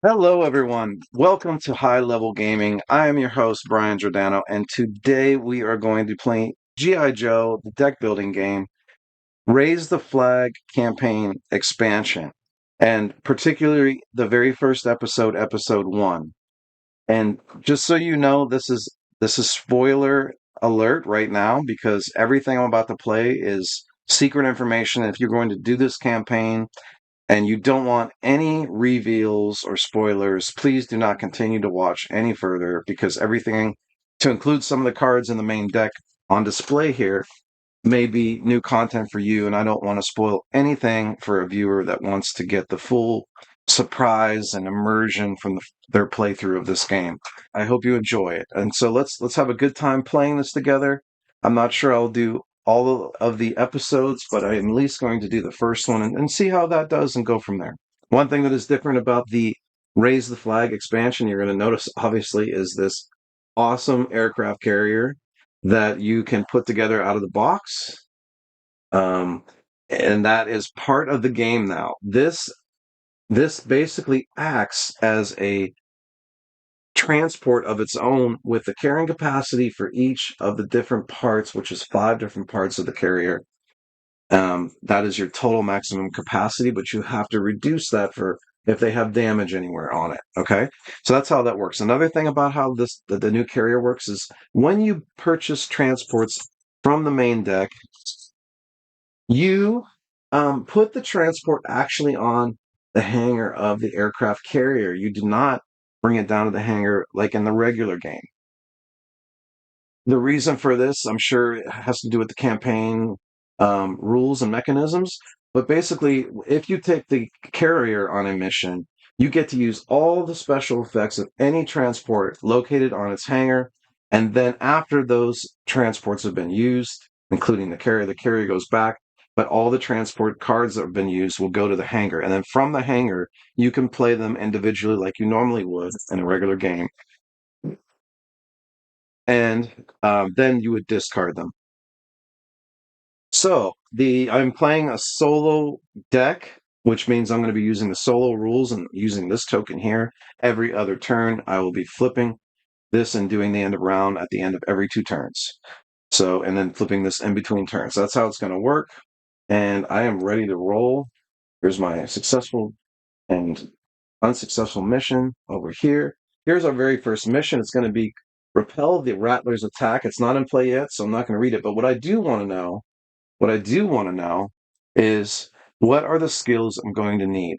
Hello, everyone. Welcome to High Level Gaming. I am your host, Brian Giordano, and today we are going to play G.I. Joe, the deck building game, Raise the Flag campaign expansion, and particularly the very first episode, episode one. And just so you know, this is spoiler alert right now because everything I'm about to play is secret information. If you're going to do this campaign, and you don't want any reveals or spoilers, please do not continue to watch any further because everything, to include some of the cards in the main deck on display here, may be new content for you. And I don't want to spoil anything for a viewer that wants to get the full surprise and immersion from their playthrough of this game. I hope you enjoy it. And so let's have a good time playing this together. I'm not sure I'll do all of the episodes, but I am at least going to do the first one and see how that does and go from there. One thing that is different about the Raise the Flag expansion, you're going to notice, obviously, is this awesome aircraft carrier that you can put together out of the box. Um, and that is part of the game now. This basically acts as a transport of its own with the carrying capacity for each of the different parts, which is five different parts of the carrier. That is your total maximum capacity, but you have to reduce that for if they have damage anywhere on it. Okay, so that's how that works. Another thing about how the new carrier works is when you purchase transports from the main deck, you put the transport actually on the hangar of the aircraft carrier. You do not bring it down to the hangar like in the regular game. The reason for this, I'm sure it has to do with the campaign rules and mechanisms. But basically, if you take the carrier on a mission, you get to use all the special effects of any transport located on its hangar. And then after those transports have been used, including the carrier goes back. But all the transport cards that have been used will go to the hangar. And then from the hangar, you can play them individually like you normally would in a regular game. And then you would discard them. So I'm playing a solo deck, which means I'm going to be using the solo rules and using this token here. Every other turn, I will be flipping this and doing the end of round at the end of every 2 turns. So, and then flipping this in between turns. That's how it's going to work. And I am ready to roll. Here's my successful and unsuccessful mission over here. Here's our very first mission. It's going to be repel the Rattler's attack. It's not in play yet, so I'm not going to read it. But what I do want to know is what are the skills I'm going to need?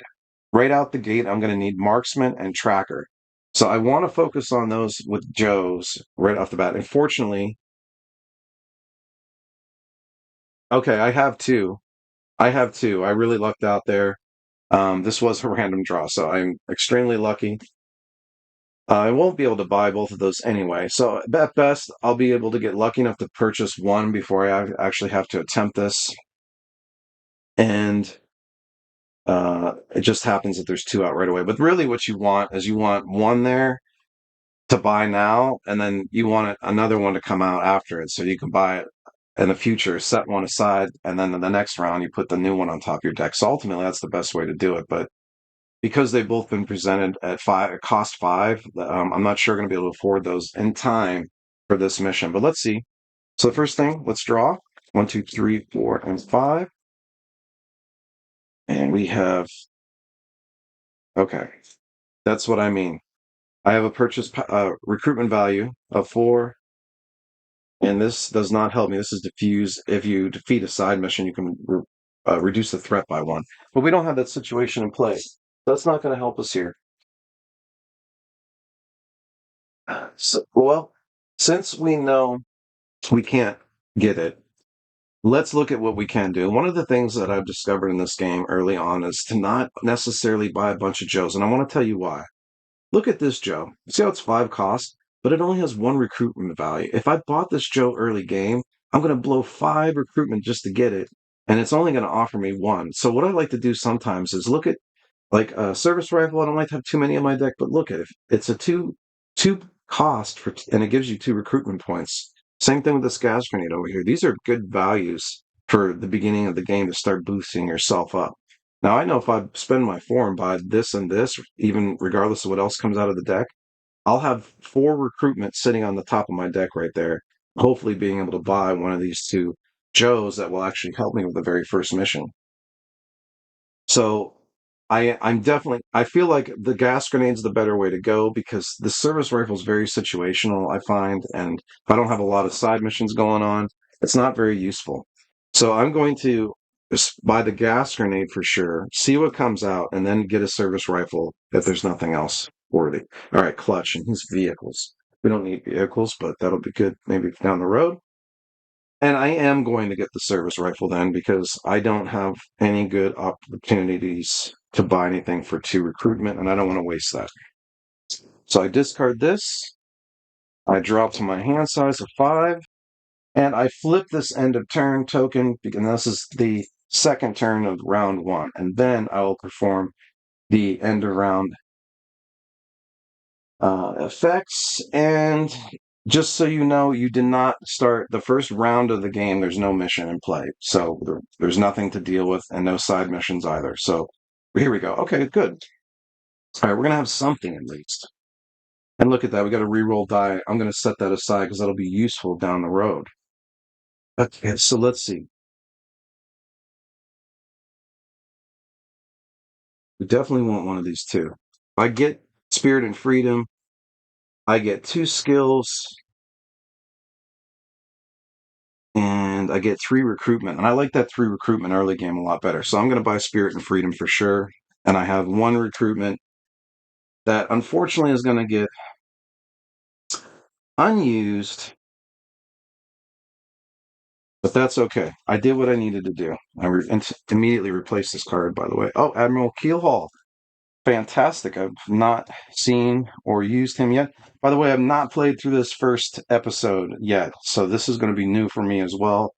Right out the gate, I'm going to need marksman and tracker. So I want to focus on those with Joe's right off the bat. Unfortunately, okay, I have two. I have two. I really lucked out there. This was a random draw, so I'm extremely lucky. I won't be able to buy both of those anyway. So at best, I'll be able to get lucky enough to purchase one before I actually have to attempt this. And it just happens that there's two out right away. But really, what you want is you want one there to buy now, and then you want another one to come out after it, so you can buy it in the future. Set one aside, and then in the next round, you put the new one on top of your deck. So ultimately, that's the best way to do it. But because they've both been presented at cost five, I'm not sure going to be able to afford those in time for this mission. But let's see. So the first thing, let's draw 1, 2, 3, 4, and 5, and we have okay. That's what I mean. I have a purchase recruitment value of 4, and this does not help me. This is diffuse. If you defeat a side mission, you can reduce the threat by 1. But we don't have that situation in play. That's not going to help us here. So, well, since we know we can't get it, let's look at what we can do. One of the things that I've discovered in this game early on is to not necessarily buy a bunch of Joes, and I want to tell you why. Look at this Joe. See how it's 5 cost, but it only has 1 recruitment value. If I bought this Joe early game, I'm going to blow 5 recruitment just to get it, and it's only going to offer me 1. So what I like to do sometimes is look at like a service rifle. I don't like to have too many in my deck, but look at it. It's a two cost for, and it gives you 2 recruitment points. Same thing with this gas grenade over here. These are good values for the beginning of the game to start boosting yourself up. Now, I know if I spend my 4 and buy this and this, even regardless of what else comes out of the deck, I'll have 4 recruitment sitting on the top of my deck right there, hopefully being able to buy one of these 2 Joes that will actually help me with the very first mission. So I'm definitely I feel like the gas grenade's the better way to go because the service rifle is very situational, I find, and if I don't have a lot of side missions going on, it's not very useful. So I'm going to buy the gas grenade for sure, see what comes out, and then get a service rifle if there's nothing else worthy. All right, clutch and his vehicles. We don't need vehicles, but that'll be good maybe down the road. And I am going to get the service rifle then because I don't have any good opportunities to buy anything for 2 recruitment, and I don't want to waste that. So I discard this. I drop to my hand size of 5, and I flip this end of turn token, because this is the second turn of round 1, and then I will perform the end of round effects. And just so you know, you did not start the first round of the game. There's no mission in play, so there's nothing to deal with, and no side missions either. So here we go. Okay, good. All right, we're gonna have something at least. And look at that. We got a reroll die. I'm gonna set that aside because that'll be useful down the road. Okay, so let's see. We definitely want one of these 2. If I get Spirit and Freedom, I get 2 skills, and I get 3 recruitment. And I like that 3 recruitment early game a lot better. So I'm going to buy Spirit and Freedom for sure. And I have 1 recruitment that unfortunately is going to get unused, but that's okay. I did what I needed to do. I immediately replaced this card, by the way. Oh, Admiral Keelhaul. Fantastic. I've not seen or used him yet. By the way, I've not played through this first episode yet, so this is going to be new for me as well.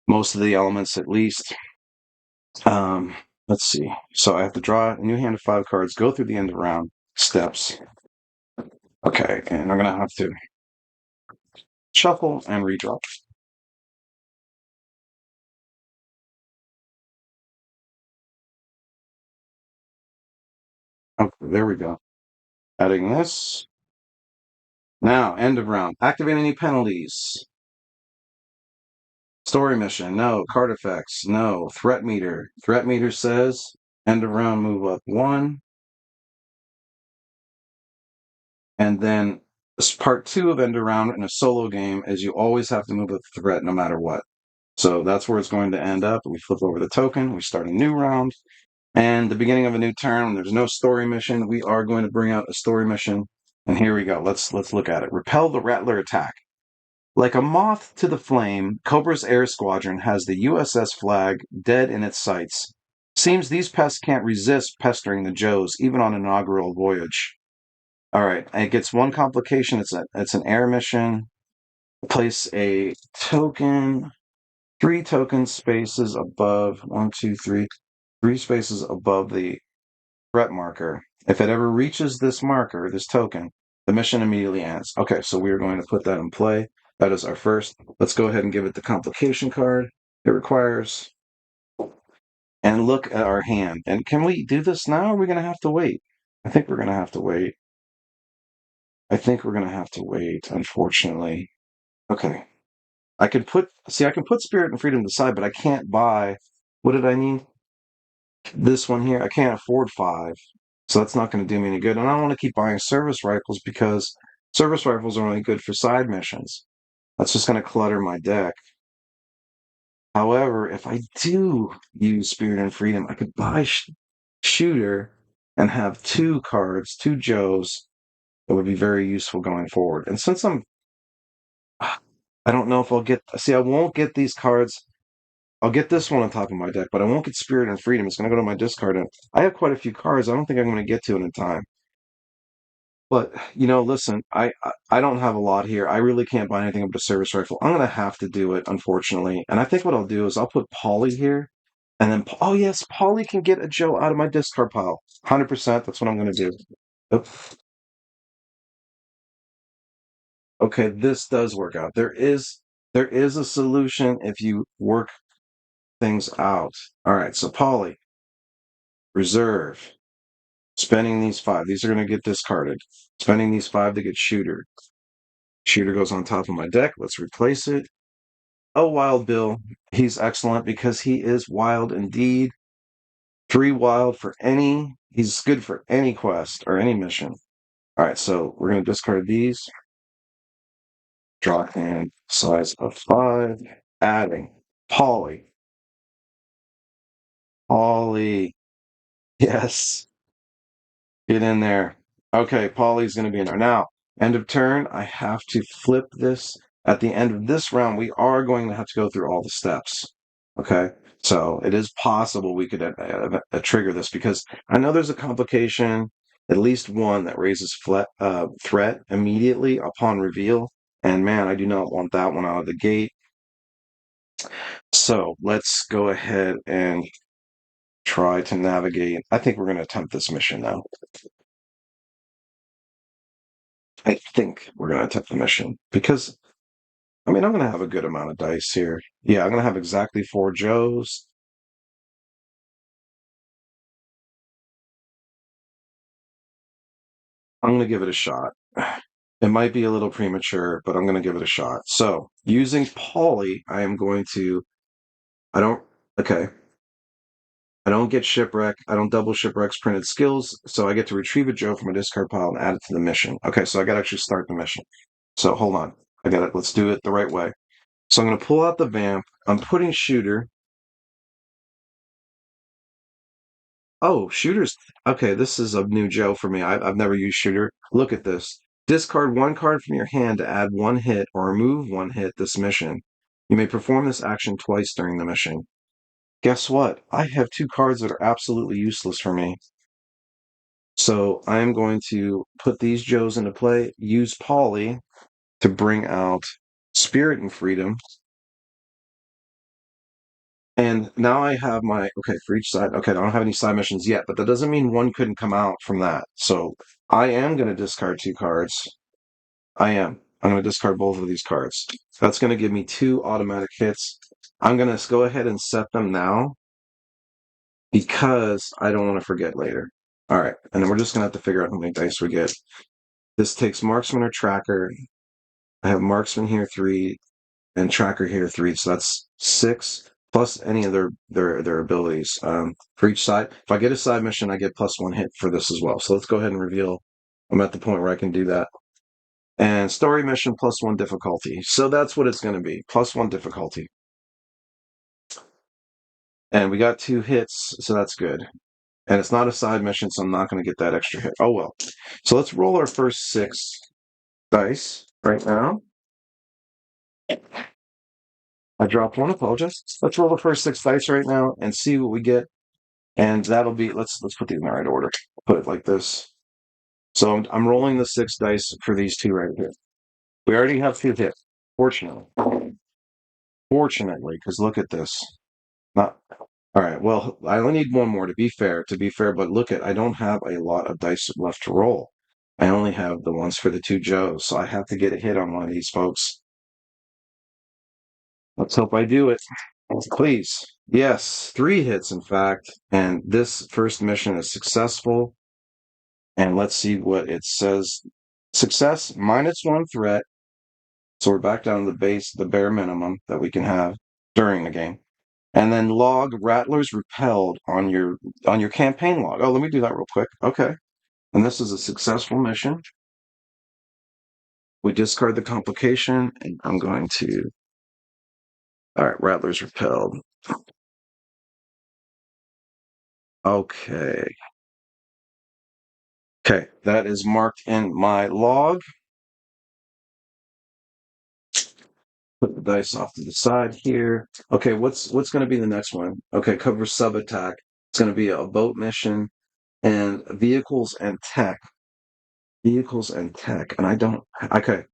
Most of the elements, at least. Um, let's see. So I have to draw a new hand of 5 cards, go through the end of round steps. Okay, and I'm going to have to shuffle and redraw. Okay, there we go. Adding this. Now, end of round. Activate any penalties. Story mission, no. Card effects, no. Threat meter. Threat meter says end of round, move up 1. And then part 2 of end of round in a solo game is you always have to move up the threat no matter what. So that's where it's going to end up. We flip over the token. We start a new round. And the beginning of a new turn, there's no story mission. We are going to bring out a story mission. And here we go. Let's look at it. Repel the Rattler attack. Like a moth to the flame, Cobra's air squadron has the USS Flagg dead in its sights. Seems these pests can't resist pestering the Joes, even on an inaugural voyage. All right, it gets 1 complication. It's an air mission. Place a token, 3 token spaces above 1, 2, 3, 3 spaces above the threat marker. If it ever reaches this marker, this token, the mission immediately ends. Okay, so we are going to put that in play. That is our first. Let's go ahead and give it the complication card it requires. And look at our hand. And can we do this now, or are we going to have to wait? I think we're going to have to wait. I think we're going to have to wait, unfortunately. Okay. I can put Spirit and Freedom to the side, but I can't buy, what did I need? This one here. I can't afford 5. So that's not going to do me any good. And I don't want to keep buying service rifles because service rifles are only good for side missions. That's just going to clutter my deck. However, if I do use Spirit and Freedom, I could buy Shooter and have 2 cards, 2 Joes that would be very useful going forward. And since I don't know if I'll get, see, I won't get these cards. I'll get this one on top of my deck, but I won't get Spirit and Freedom. It's going to go to my discard. And I have quite a few cards. I don't think I'm going to get to it in time. But listen, I don't have a lot here. I really can't buy anything but a service rifle. I'm gonna have to do it, unfortunately. And I think what I'll do is I'll put Polly here, and then oh yes, Polly can get a Joe out of my discard pile. 100%. That's what I'm gonna do. Oop. Okay, this does work out. There is a solution if you work things out. All right, so Polly. reserve. Spending these 5. These are going to get discarded. Spending these 5 to get shooter. Shooter goes on top of my deck. Let's replace it. Oh, Wild Bill. He's excellent because he is wild indeed. 3 wild for any. He's good for any quest or any mission. All right, so we're going to discard these. Draw hand size of 5. Adding. Polly. Polly. Yes. Get in there. Okay, Polly's going to be in there. Now, end of turn, I have to flip this. At the end of this round, we are going to have to go through all the steps. Okay, so it is possible we could trigger this because I know there's a complication, at least one that raises threat immediately upon reveal. And man, I do not want that one out of the gate. So let's go ahead and try to navigate. I think we're going to attempt this mission now. I think we're going to attempt the mission because, I mean, I'm going to have a good amount of dice here. Yeah, I'm going to have exactly 4 Joes. I'm going to give it a shot. It might be a little premature, but I'm going to give it a shot. So, using Polly, I am going to. I don't. Okay. I don't get shipwreck. I don't double shipwreck's printed skills, so I get to retrieve a Joe from a discard pile and add it to the mission. Okay, so I got to actually start the mission. So hold on. I got it. Let's do it the right way. So I'm going to pull out the vamp. I'm putting shooter. Oh, shooters. Okay, this is a new Joe for me. I've never used shooter. Look at this. Discard 1 card from your hand to add 1 hit or remove 1 hit this mission. You may perform this action twice during the mission. Guess what? I have 2 cards that are absolutely useless for me. So I am going to put these Joes into play, use Polly to bring out Spirit and Freedom. And now I have my, okay, for each side. Okay, I don't have any side missions yet, but that doesn't mean one couldn't come out from that. So I am going to discard 2 cards. I am. I'm going to discard both of these cards. That's going to give me 2 automatic hits. I'm going to go ahead and set them now because I don't want to forget later. All right, and then we're just going to have to figure out how many dice we get. This takes Marksman or Tracker. I have Marksman here 3 and Tracker here 3, so that's 6 plus any of their abilities for each side. If I get a side mission, I get +1 hit for this as well. So let's go ahead and reveal. I'm at the point where I can do that. And story mission +1 difficulty. So that's what it's going to be, +1 difficulty. And we got 2 hits, so that's good. And it's not a side mission, so I'm not going to get that extra hit. Oh well. So let's roll our first 6 dice right now. I dropped one, apologize. Let's roll the first 6 dice right now and see what we get. And that'll be, let's put these in the right order. Put it like this. So I'm rolling the 6 dice for these 2 right here. We already have 2 hits, fortunately. Fortunately, because look at this. Not all right. Well, I only need 1 more to be fair. To be fair, but look at, I don't have a lot of dice left to roll. I only have the ones for the 2 Joes, so I have to get a hit on one of these folks. Let's hope I do it. Please. Yes, 3 hits, in fact. And this first mission is successful. And let's see what it says. Success, -1 threat. So we're back down to the bare minimum that we can have during the game. And then log rattlers repelled on your campaign log. Oh, let me do that real quick. Okay. And this is a successful mission. We discard the complication, and I'm going to. All right, rattlers repelled. Okay. Okay, that is marked in my log. Put the dice off to the side here. Okay, what's going to be the next one? Okay, cover sub attack. It's going to be a boat mission and vehicles and tech. Vehicles and tech. And I don't. Okay.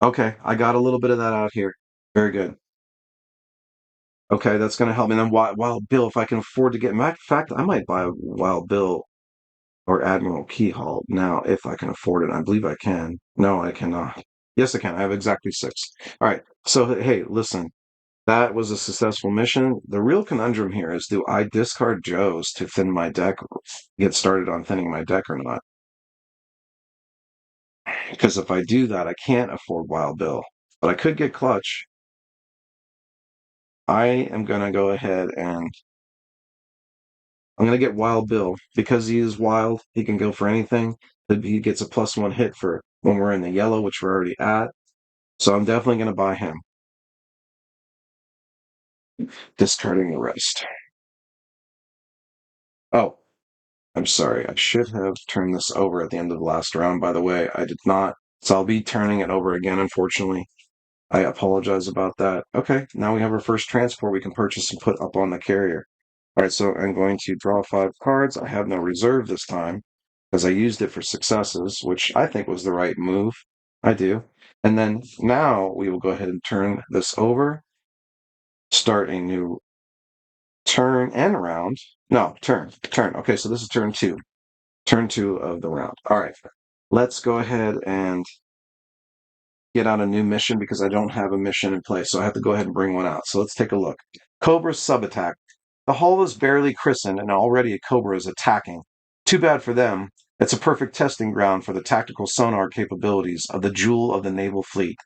Okay, I got a little bit of that out here. Very good. Okay, that's going to help me. And then Wild Bill, if I can afford to get. In fact, I might buy a Wild Bill or Admiral Keyhaul now if I can afford it. I believe I can. No, I cannot. Yes, I can. I have exactly 6. All right. So, hey, listen. That was a successful mission. The real conundrum here is, do I discard Joe's to thin my deck, get started on thinning my deck or not? Because if I do that, I can't afford Wild Bill. But I could get Clutch. I am going to go ahead and I'm going to get Wild Bill. Because he is wild, he can go for anything. He gets a +1 hit for when we're in the yellow, which we're already at. So I'm definitely going to buy him. Discarding the rest. Oh, I'm sorry. I should have turned this over at the end of the last round, by the way. I did not. So I'll be turning it over again, unfortunately. I apologize about that. Okay, now we have our first transport we can purchase and put up on the carrier. All right, so I'm going to draw 5 cards. I have no reserve this time because I used it for successes, which I think was the right move. I do. And then now we will go ahead and turn this over, start a new turn and round. No, turn. Okay, so this is turn 2. Turn 2 of the round. All right, let's go ahead and get out a new mission because I don't have a mission in place. So I have to go ahead and bring one out. So let's take a look. Cobra sub-attack. The hull is barely christened and already a Cobra is attacking. Too bad for them. It's a perfect testing ground for the tactical sonar capabilities of the jewel of the naval fleet.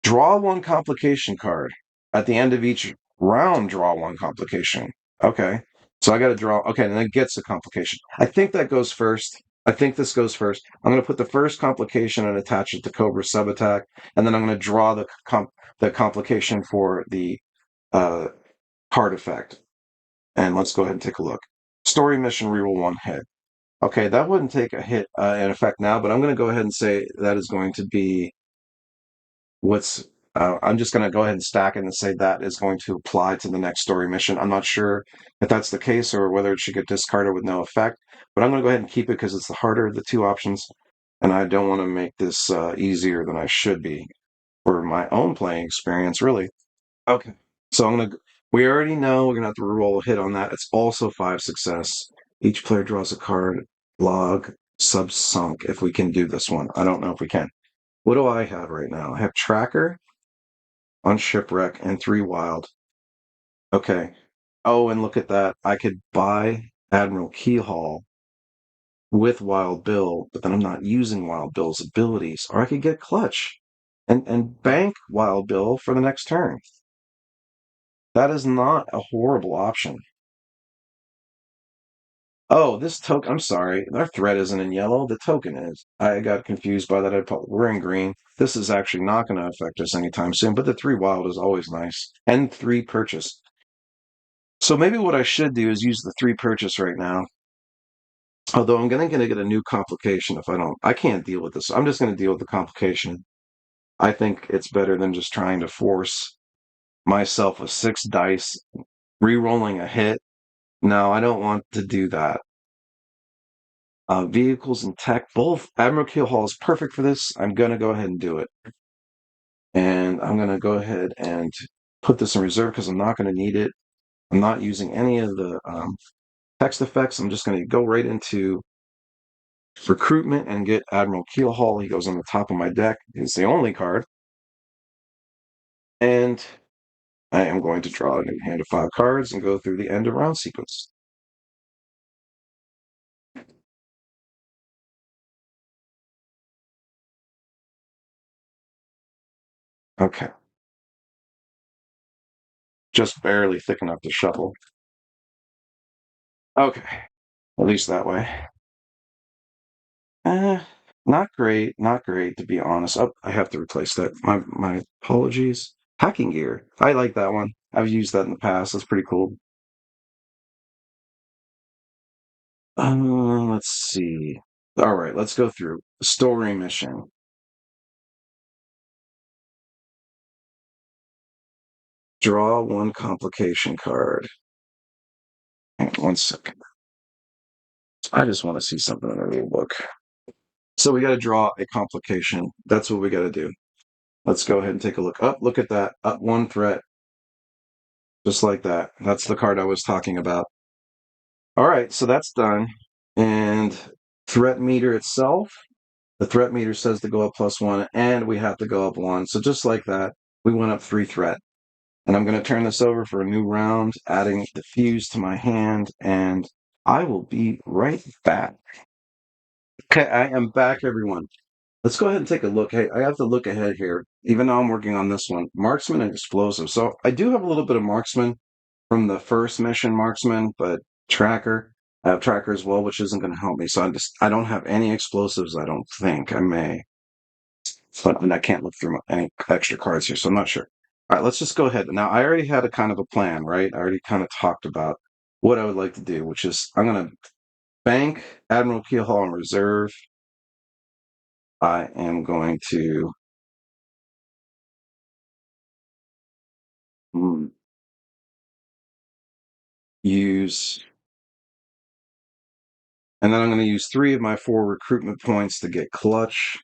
Draw 1 complication card. At the end of each round, draw 1 complication. Okay. So I got to draw. Okay, and then it gets a complication. I think that goes first. I think this goes first. I'm going to put the first complication and attach it to Cobra sub attack, and then I'm going to draw the complication for the uh, card effect. And let's go ahead and take a look. Story mission reroll 1 hit. Okay, that wouldn't take a hit in effect now, but I'm going to go ahead and say that is going to be what's I'm just going to go ahead and stack it and say that is going to apply to the next story mission. I'm not sure if that's the case or whether it should get discarded with no effect, but I'm going to go ahead and keep it because it's the harder of the 2 options, and I don't want to make this easier than I should be for my own playing experience, really. Okay, so we already know we're going to have to roll a hit on that. It's also 5 success. Each player draws a card, log, sub-sunk, if we can do this one. I don't know if we can. What do I have right now? I have Tracker on Shipwreck and 3 Wild. Okay. Oh, and look at that. I could buy Admiral Keyhaul with Wild Bill, but then I'm not using Wild Bill's abilities. Or I could get Clutch and bank Wild Bill for the next turn. That is not a horrible option. Oh, this token, I'm sorry. Our threat isn't in yellow. The token is. I got confused by that. We're in green. This is actually not going to affect us anytime soon, but the 3 Wild is always nice. And 3 purchase. So maybe what I should do is use the 3 purchase right now. Although I'm gonna get a new complication if I don't. I can't deal with this. I'm just gonna deal with the complication. I think it's better than just trying to force myself with 6 dice, re-rolling a hit. No, I don't want to do that. Vehicles and tech, both. Admiral Keel Hall is perfect for this. I'm gonna go ahead and do it. And I'm gonna go ahead and put this in reserve because I'm not gonna need it. I'm not using any of the text effects. I'm just gonna go right into recruitment and get Admiral Keelhaul. He goes on the top of my deck. He's the only card. And I am going to draw a new hand of 5 cards and go through the end of round sequence. Okay. Just barely thick enough to shuffle. Okay. At least that way. Eh, not great. Not great, to be honest. Oh, I have to replace that. My apologies. Hacking gear. I like that one. I've used that in the past. That's pretty cool. Let's see. All right, let's go through. Story mission. Draw 1 complication card. Hang on 1 second. I just want to see something in the rule book. So we got to draw a complication. That's what we got to do. Let's go ahead and take a look. Up, look at that. Up 1 threat. Just like that. That's the card I was talking about. All right, so that's done. And threat meter itself, the threat meter says to go up +1, and we have to go up 1. So just like that, we went up 3 threat. And I'm going to turn this over for a new round, adding the fuse to my hand, and I will be right back. Okay, I am back, everyone. Let's go ahead and take a look. Hey, I have to look ahead here, even though I'm working on this one. Marksman and explosive. So I do have a little bit of marksman from the first mission, marksman, but tracker. I have tracker as well, which isn't going to help me. So I don't have any explosives. I don't think I may, but and I can't look through any extra cards here, so I'm not sure. All right, let's just go ahead. Now I already had a kind of a plan, right? I already kind of talked about what I would like to do, which is I'm going to bank Admiral Keelhaul in reserve. I am going to use, and then I'm going to use 3 of my 4 recruitment points to get clutch.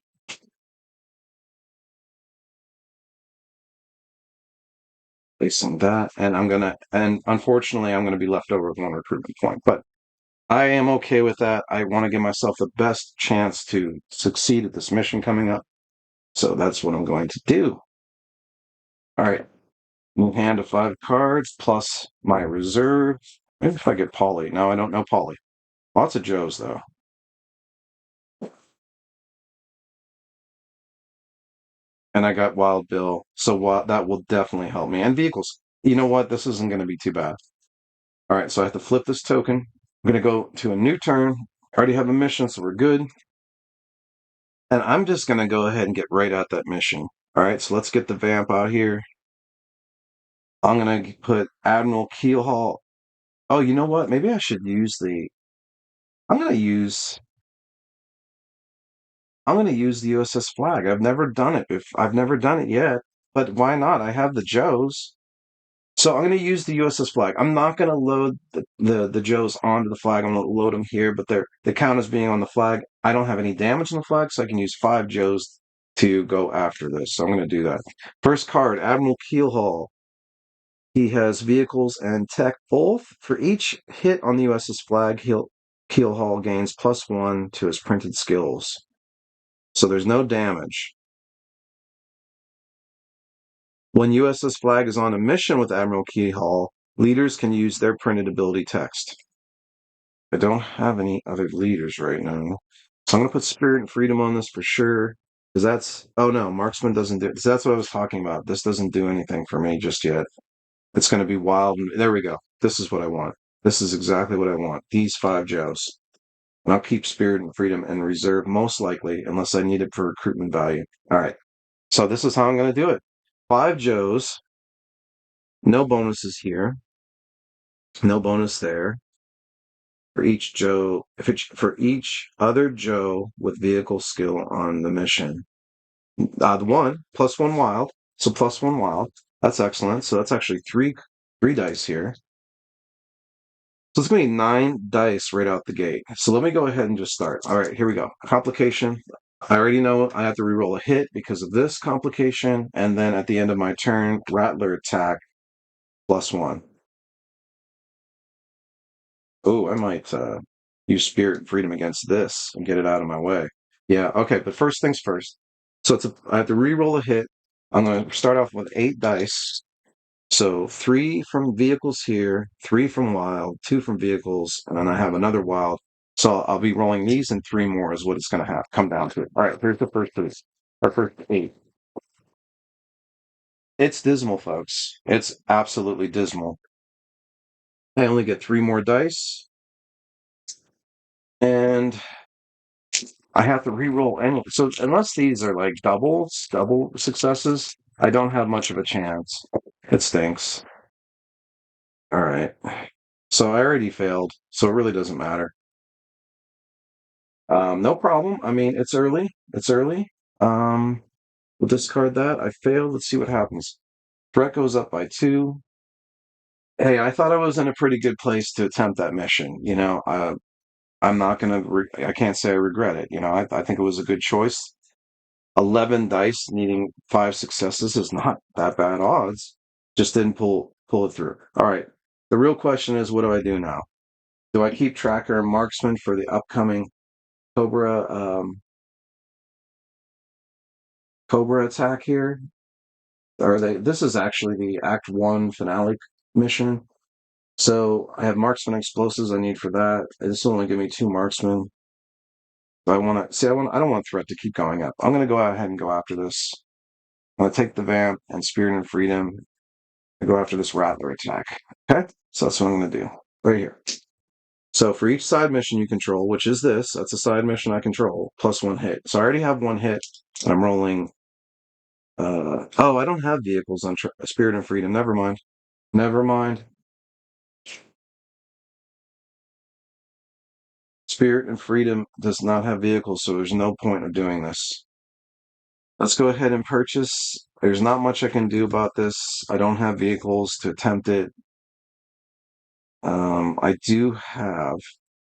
Based on that, and unfortunately, I'm going to be left over with 1 recruitment point, but I am okay with that. I want to give myself the best chance to succeed at this mission coming up. So that's what I'm going to do. All right. Move hand to 5 cards plus my reserve. Maybe if I get Polly. No, I don't know Polly. Lots of Joes, though. And I got Wild Bill. So that will definitely help me. And vehicles. You know what? This isn't going to be too bad. All right. So I have to flip this token. I'm going to go to a new turn. I already have a mission, so we're good. And I'm just going to go ahead and get right at that mission. All right. So let's get the vamp out here. I'm going to put Admiral Keelhaul. Oh, you know what? Maybe I should use the. I'm going to use. I'm going to use the USS Flag. I've never done it. If I've never done it yet, but why not? I have the Joes, so I'm going to use the USS Flag. I'm not going to load the Joes onto the flag. I'm going to load them here, but they count as being on the flag. I don't have any damage on the flag, so I can use 5 Joes to go after this. So I'm going to do that. First card, Admiral Keelhaul. He has vehicles and tech both. For each hit on the USS Flag, Keelhaul gains +1 to his printed skills. So there's no damage. When USS Flag is on a mission with Admiral Keelhaul, leaders can use their printed ability text. I don't have any other leaders right now. So I'm going to put Spirit and Freedom on this for sure. Because oh no, Marksman doesn't do it. That's what I was talking about. This doesn't do anything for me just yet. It's going to be wild. There we go. This is what I want. This is exactly what I want. These 5 Joes. And I'll keep Spirit and Freedom in reserve, most likely, unless I need it for recruitment value. All right. So this is how I'm going to do it. 5 Joes. No bonuses here. No bonus there. For each Joe, for each other Joe with vehicle skill on the mission. The 1, +1 wild. So +1 wild. That's excellent. So that's actually three dice here. So it's going to be 9 dice right out the gate. So let me go ahead and just start. All right, here we go. Complication. I already know I have to reroll a hit because of this complication. And then at the end of my turn, Rattler attack +1. Oh, I might use Spirit and Freedom against this and get it out of my way. Yeah, okay, but first things first. So I have to reroll a hit. I'm going to start off with 8 dice. So 3 from vehicles here, 3 from wild, 2 from vehicles, and then I have another wild. So I'll be rolling these and 3 more is what it's going to have come down to it. All right, here's the first 3, our first 8. It's dismal, folks. It's absolutely dismal. I only get 3 more dice, and I have to re-roll any. So unless these are like double successes, I don't have much of a chance. It stinks. All right. So I already failed, so it really doesn't matter. No problem. I mean, it's early. It's early. We'll discard that. I failed. Let's see what happens. Threat goes up by 2. Hey, I thought I was in a pretty good place to attempt that mission. I'm not gonna. I can't say I regret it. I think it was a good choice. 11 dice needing 5 successes is not that bad odds. Just didn't pull it through. All right. The real question is, what do I do now? Do I keep tracker and marksman for the upcoming Cobra Cobra attack here? Or this is actually the Act 1 finale mission. So I have marksman explosives I need for that. This will only give me 2 marksmen. I want to see. I don't want threat to keep going up. I'm going to go ahead and go after this. I'm going to take the vamp and spirit and freedom and go after this rattler attack. Okay, so that's what I'm going to do right here. So for each side mission you control, which is this, that's a side mission I control, plus 1 hit. So I already have 1 hit, and I'm rolling. Oh, I don't have vehicles on spirit and freedom. Never mind. Never mind. Spirit and freedom does not have vehicles, so there's no point of doing this. Let's go ahead and purchase. There's not much I can do about this. I don't have vehicles to attempt it. I do have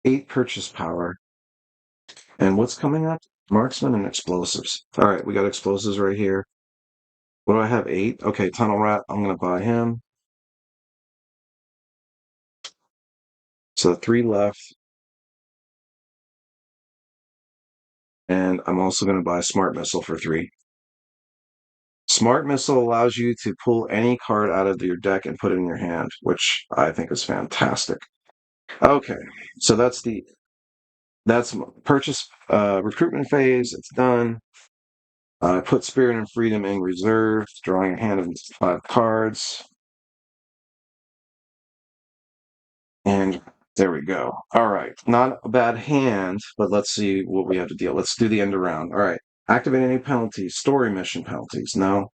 8 purchase power. And what's coming up? Marksman and explosives. All right, we got explosives right here. What do I have? 8? Okay, Tunnel Rat. I'm going to buy him. So 3 left. And I'm also going to buy Smart Missile for 3. Smart Missile allows you to pull any card out of your deck and put it in your hand, which I think is fantastic. Okay, so that's purchase recruitment phase. It's done. Put Spirit and Freedom in reserve, drawing a hand of 5 cards. And there we go. All right, not a bad hand, but let's see what we have to deal. Let's do the end around. All right, activate any penalties, story mission penalties. No.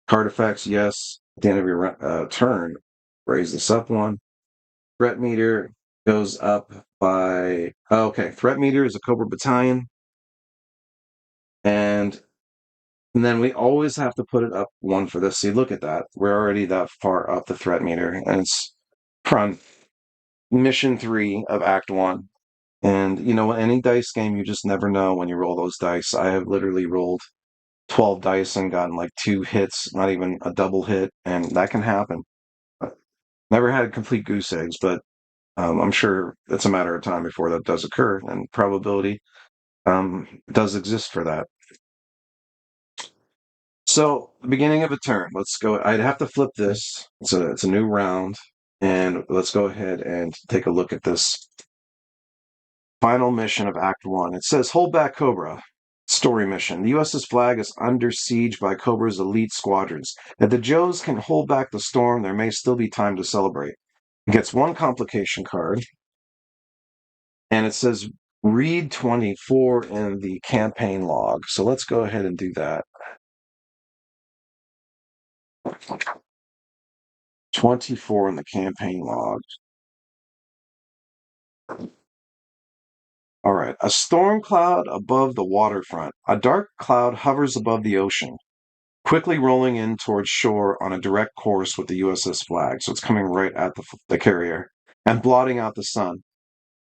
Card effects, yes. At the end of your turn, raise this up 1. Threat meter goes up by. Oh, okay, threat meter is a Cobra Battalion. And then we always have to put it up 1 for this. See, look at that. We're already that far up the threat meter. And it's from mission 3 of Act 1. And, you know, any dice game, you just never know when you roll those dice. I have literally rolled 12 dice and gotten like 2 hits, not even a double hit, and that can happen. Never had complete goose eggs, but I'm sure it's a matter of time before that does occur, and probability does exist for that. So, beginning of a turn. Let's go. I'd have to flip this. It's a new round, and let's go ahead and take a look at this final mission of Act 1. It says, Hold back, Cobra. Story mission. The USS Flagg is under siege by Cobra's elite squadrons. If the Joes can hold back the storm, there may still be time to celebrate. It gets 1 complication card, and it says read 24 in the campaign log. So let's go ahead and do that. 24 in the campaign log. All right. A storm cloud above the waterfront. A dark cloud hovers above the ocean, quickly rolling in towards shore on a direct course with the USS Flagg. So it's coming right at the carrier and blotting out the sun.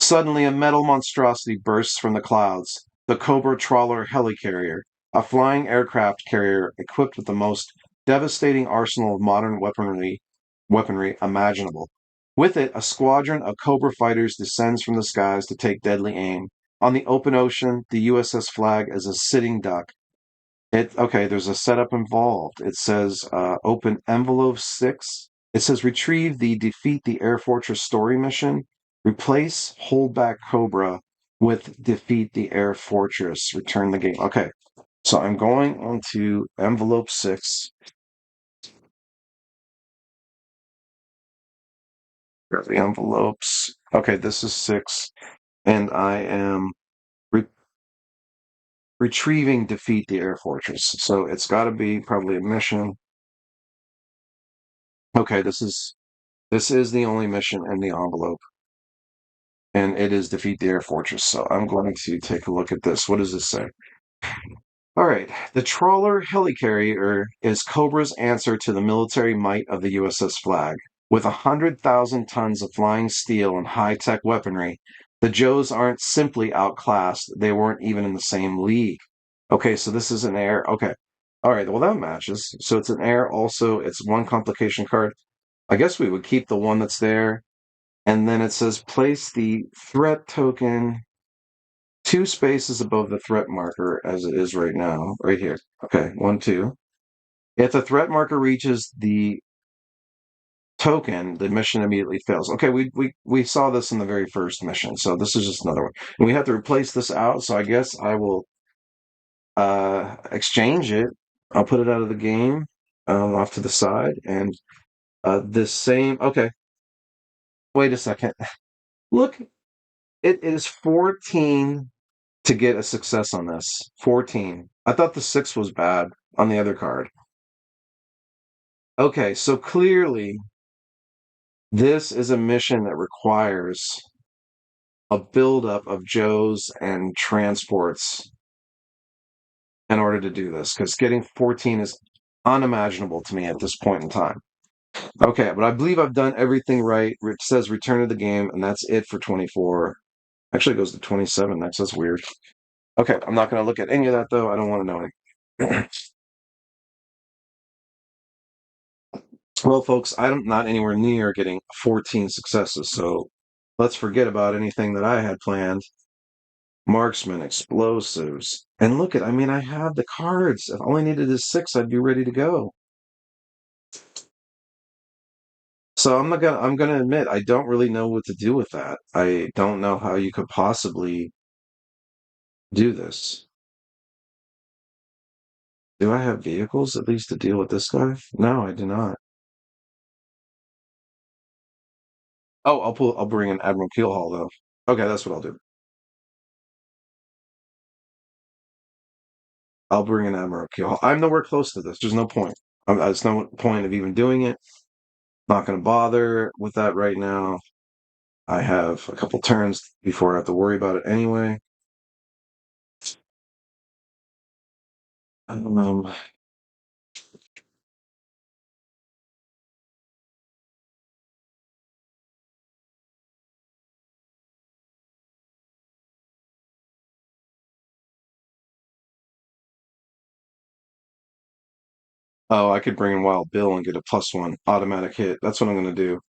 Suddenly, a metal monstrosity bursts from the clouds. The Cobra Trawler Helicarrier, a flying aircraft carrier equipped with the most devastating arsenal of modern weaponry imaginable. With it, a squadron of Cobra fighters descends from the skies to take deadly aim. On the open ocean, the USS Flagg is a sitting duck. Okay, there's a setup involved. It says open envelope 6. It says retrieve the defeat the Air Fortress story mission. Replace holdback Cobra with defeat the Air Fortress. Return the game. Okay, so I'm going onto envelope 6. Grab the envelopes. Okay, this is 6, and I am retrieving defeat the Air Fortress. So it's got to be probably a mission. Okay, this is the only mission in the envelope, and it is defeat the Air Fortress. So I'm going to take a look at this. What does this say? All right. The trawler helicarrier is Cobra's answer to the military might of the USS Flagg. With 100,000 tons of flying steel and high-tech weaponry, the Joes aren't simply outclassed. They weren't even in the same league. Okay, so this is an air. Okay. All right, well, that matches. So it's an air. Also, it's 1 complication card. I guess we would keep the one that's there. And then it says place the threat token 2 spaces above the threat marker as it is right now, right here. Okay, 1, 2. If the threat marker reaches the token, the mission immediately fails. Okay, we saw this in the very first mission, so this is just another one. And we have to replace this out, so I guess I will exchange it. I'll put it out of the game, off to the side, and this same. Okay, wait a second. Look, it is 14 to get a success on this. 14. I thought the 6 was bad on the other card. Okay, so clearly this is a mission that requires a buildup of Joes and transports in order to do this, because getting 14 is unimaginable to me at this point in time. Okay, but I believe I've done everything right. It says return to the game, and that's it for 24. Actually, it goes to 27 next. That's weird. Okay, I'm not going to look at any of that, though. I don't want to know anything. Well, folks, I'm not anywhere near getting 14 successes, so let's forget about anything that I had planned. Marksman, explosives. And look at, I mean, I have the cards. If all I needed is 6, I'd be ready to go. So I'm gonna admit I don't really know what to do with that. I don't know how you could possibly do this. Do I have vehicles at least to deal with this guy? No, I do not. Oh, I'll bring an Admiral Keelhaul though. Okay, that's what I'll do. I'll bring an Admiral Keelhaul. I'm nowhere close to this. There's no point. There's no point of even doing it. Not gonna bother with that right now. I have a couple turns before I have to worry about it anyway. Um, oh, I could bring in Wild Bill and get a +1 automatic hit. That's what I'm gonna do.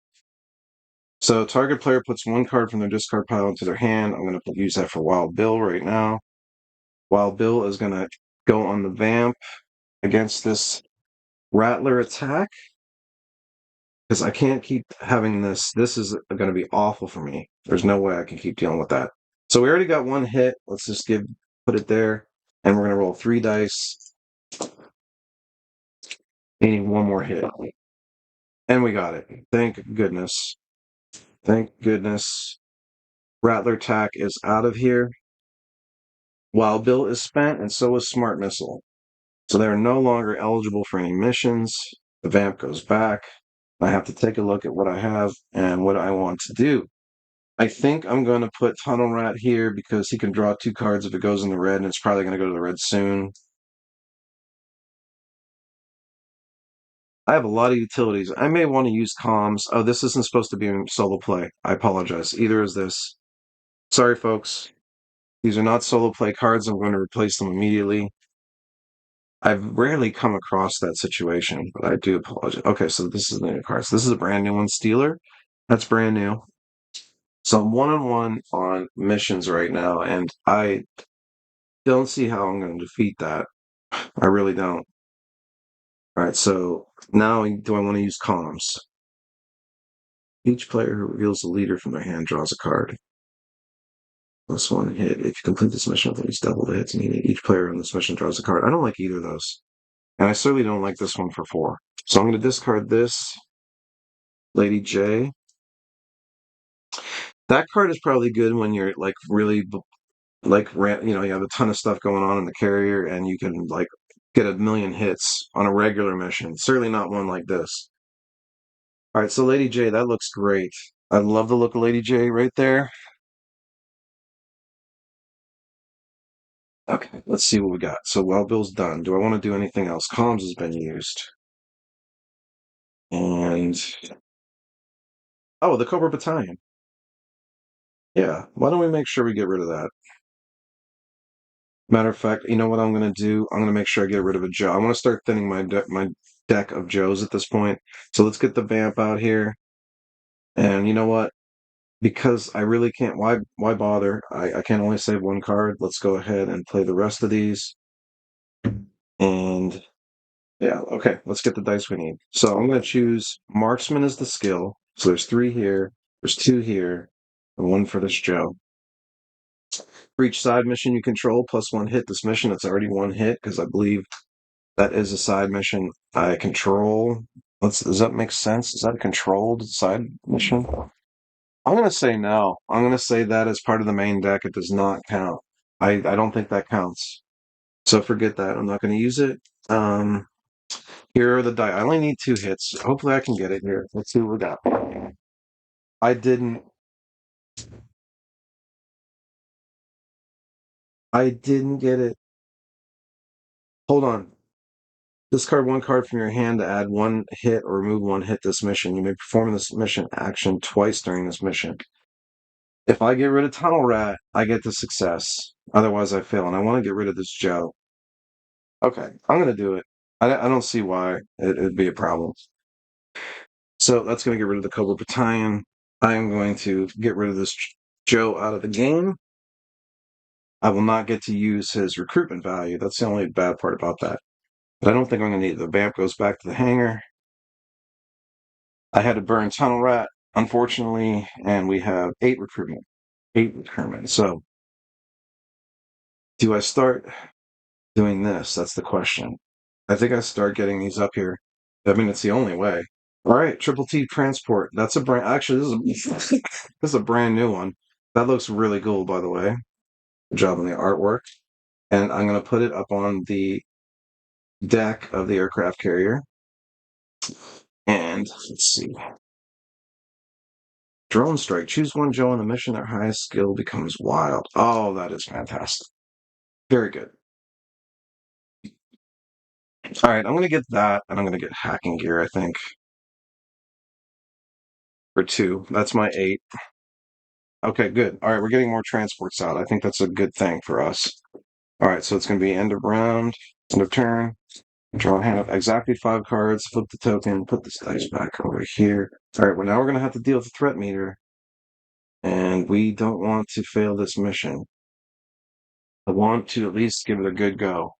So target player puts 1 card from their discard pile into their hand. I'm gonna use that for Wild Bill right now. Wild Bill is gonna go on the vamp against this Rattler attack because I can't keep having this. This is going to be awful for me. There's no way I can keep dealing with that. So we already got 1 hit. Let's just put it there, and we're going to roll 3 dice, needing 1 more hit, and we got it. Thank goodness. Thank goodness. Rattler attack is out of here. Wild Bill is spent, and so is Smart Missile. So they're no longer eligible for any missions. The vamp goes back. I have to take a look at what I have and what I want to do. I think I'm going to put Tunnel Rat here because he can draw 2 cards if it goes in the red, and it's probably going to go to the red soon. I have a lot of utilities. I may want to use comms. Oh, this isn't supposed to be in solo play. I apologize. Either is this. Sorry, folks. These are not solo play cards. I'm going to replace them immediately. I've rarely come across that situation, but I do apologize. Okay, so this is the new cards. This is a brand new one, Steeler. That's brand new. So I'm 1-on-1 on missions right now, and I don't see how I'm going to defeat that. I really don't. All right, so now do I want to use comms? Each player who reveals a leader from their hand draws a card. +1 hit. If you complete this mission with at least double the hits needed, each player on this mission draws a card. I don't like either of those. And I certainly don't like this one for 4. So I'm going to discard this. Lady J. That card is probably good when you're like really like you have a ton of stuff going on in the carrier and you can like get a million hits on a regular mission. Certainly not one like this. All right, so Lady J, that looks great. I love the look of Lady J right there. Okay, let's see what we got. So Wild Bill's done. Do I want to do anything else? Comms has been used. And oh, the Cobra Battalion. Yeah, why don't we make sure we get rid of that? Matter of fact, you know what I'm going to do? I'm going to make sure I get rid of a Joe. I want to start thinning my deck of Joes at this point. So let's get the vamp out here. And you know what? Because I really can't. Why bother? I can only save 1 card. Let's go ahead and play the rest of these. And Yeah, okay, let's get the dice we need. So I'm going to choose Marksman as the skill. So there's 3 here, there's 2 here, and 1 for this Joe. For each side mission you control, plus 1 hit. This mission, it's already 1 hit, because I believe that is a side mission I control. Does that make sense? Is that a controlled side mission? I'm going to say no. I'm going to say that as part of the main deck, it does not count. I don't think that counts. So forget that. I'm not going to use it. Um, Here are the die. I only need 2 hits. Hopefully I can get it here. Let's see what we got. I didn't. I didn't get it. Hold on. Discard 1 card from your hand to add 1 hit or remove 1 hit this mission. You may perform this mission action twice during this mission. If I get rid of Tunnel Rat, I get the success. Otherwise, I fail, and I want to get rid of this Joe. Okay, I'm going to do it. I don't see why it'd be a problem. So that's going to get rid of the Cobra Battalion. I am going to get rid of this Joe out of the game. I will not get to use his recruitment value. That's the only bad part about that. But I don't think I'm going to need it. The Vamp goes back to the hangar. I had to burn Tunnel Rat, unfortunately, and we have 8 recruitment. 8 recruitment. So do I start doing this? That's the question. I think I start getting these up here. I mean, it's the only way. All right, Triple T Transport. That's a brand. Actually, this is a brand new one. That looks really cool, by the way. Good job on the artwork. And I'm going to put it up on the deck of the aircraft carrier. And let's see. Drone strike. Choose 1 Joe on the mission. Their highest skill becomes wild. Oh, that is fantastic. Very good. All right, I'm going to get that, and I'm going to get hacking gear, I think, for 2. That's my 8. Okay, good. All right, we're getting more transports out. I think that's a good thing for us. All right, so it's going to be end of round, end of turn. Draw a hand of exactly 5 cards, flip the token, put this dice back over here. All right, well, now we're going to have to deal with the threat meter, and we don't want to fail this mission. I want to at least give it a good go.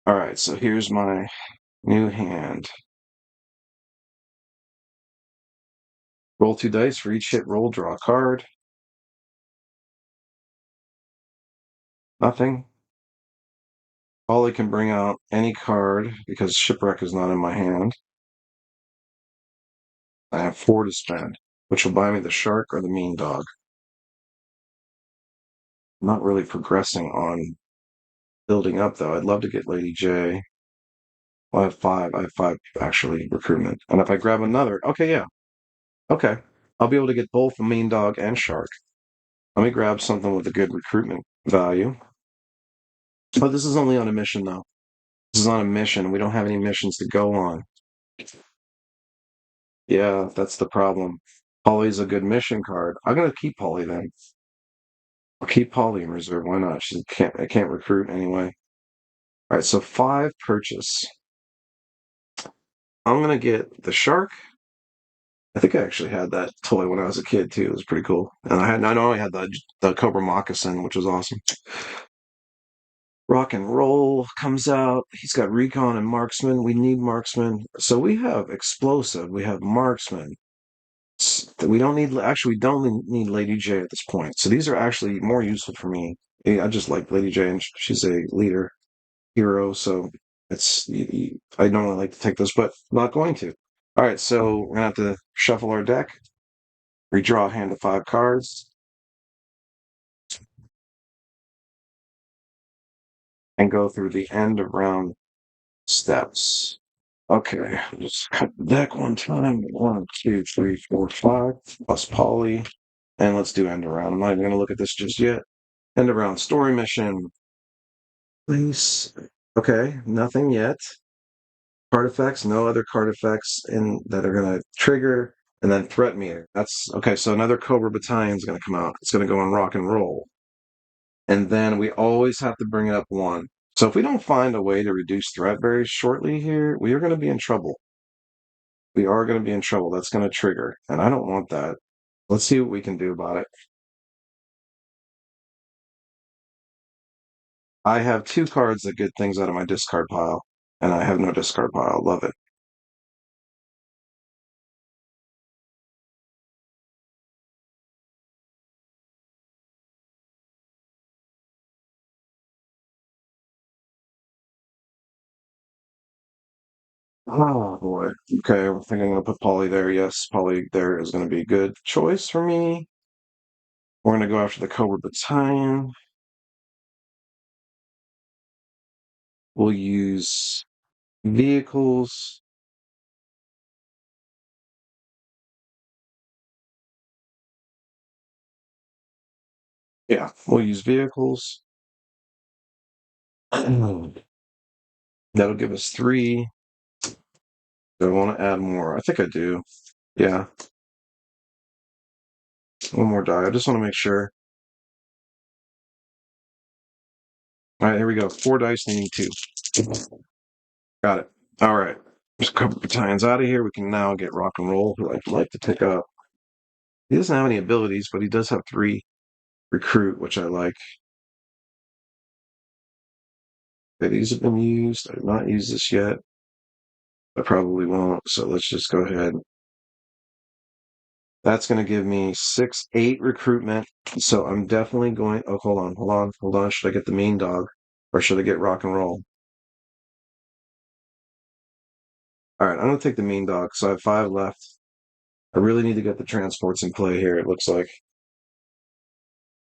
All right, so here's my new hand. Roll 2 dice. For each hit roll, draw a card. Nothing. Ollie can bring out any card because Shipwreck is not in my hand. I have 4 to spend, which will buy me the Shark or the Mean Dog. I'm not really progressing on building up, though. I'd love to get Lady J. Well, I have 5. I have 5, actually, recruitment. And if I grab another... Okay, yeah. Okay. I'll be able to get both the Mean Dog and Shark. Let me grab something with a good recruitment value. Oh, this is only on a mission, though. This is on a mission. We don't have any missions to go on. Yeah, that's the problem. Polly's a good mission card. I'm gonna keep Polly then. I'll keep Polly in reserve. Why not? I can't recruit anyway. All right, so 5 purchase. I'm gonna get the shark. I think I actually had that toy when I was a kid too. It was pretty cool. And I know I had the Cobra Moccasin, which was awesome. Rock and Roll comes out. He's got Recon and Marksman. We need Marksman. So we have Explosive. We have Marksman. We don't need, actually, we don't need Lady J at this point. So these are actually more useful for me. I just like Lady J, and she's a leader hero. So I normally like to take this, but I'm not going to. All right, so we're going to have to shuffle our deck, redraw a hand of 5 cards, and go through the end of round steps. Okay, just cut the deck one time. 1, 2, 3, 4, 5. Plus Polly. And let's do end around. I'm not even going to look at this just yet. End around story mission. Please. Okay, nothing yet. Card effects, no other card effects in that are going to trigger. And then threat meter. That's okay. So another Cobra Battalion is going to come out. It's going to go on rock and roll. And then we always have to bring it up 1. So if we don't find a way to reduce threat very shortly here, we are going to be in trouble. We are going to be in trouble. That's going to trigger. And I don't want that. Let's see what we can do about it. I have 2 cards that get things out of my discard pile. And I have no discard pile. Love it. Oh boy. Okay, I think I'm gonna put Polly there. Yes, Polly there is gonna be a good choice for me. We're gonna go after the Cobra Battalion. We'll use vehicles. Yeah, we'll use vehicles. That'll give us three. Do I want to add more? I think I do. Yeah, one more die. I just want to make sure. All right, here we go. 4 dice, needing 2. Got it. All right. Just a couple battalions out of here. We can now get rock and roll, who I'd like to pick up. He doesn't have any abilities, but he does have 3 recruit, which I like. Okay, these have been used. I have not used this yet. I probably won't. So let's just go ahead. That's going to give me 6, 8 recruitment. So I'm definitely going. Oh, hold on. Should I get the mean dog or should I get rock and roll? All right, I'm going to take the mean dog. So I have 5 left. I really need to get the transports in play here, it looks like.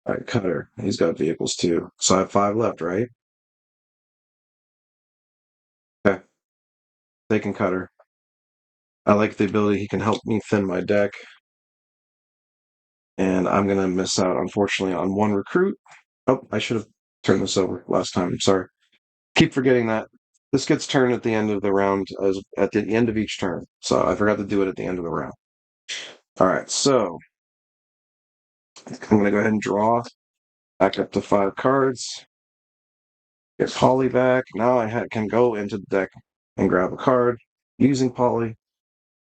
All right, Cutter. He's got vehicles too. So I have 5 left, right? Okay, taking Cutter. I like the ability he can help me thin my deck. And I'm going to miss out, unfortunately, on 1 recruit. Oh, I should have turned this over last time. I'm sorry. Keep forgetting that. This gets turned at the end of the round, as at the end of each turn. So I forgot to do it at the end of the round. All right, so I'm going to go ahead and draw back up to 5 cards. Get Polly back. Now I can go into the deck and grab a card using Polly.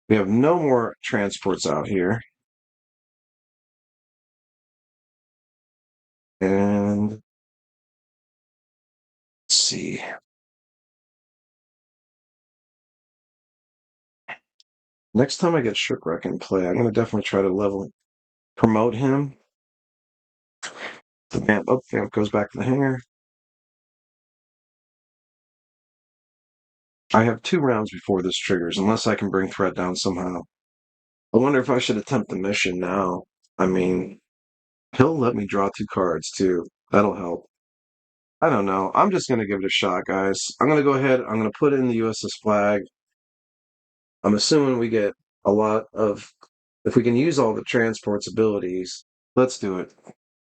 We have no more transports out here. And let's see. Next time I get Shipwreck in play, I'm going to definitely try to promote him. The vamp goes back to the hangar. I have 2 rounds before this triggers, unless I can bring threat down somehow. I wonder if I should attempt the mission now. I mean, he'll let me draw 2 cards too. That'll help. I don't know. I'm just going to give it a shot, guys. I'm going to go ahead. I'm going to put in the USS Flag. I'm assuming we get a lot of. If we can use all the transport's abilities, let's do it.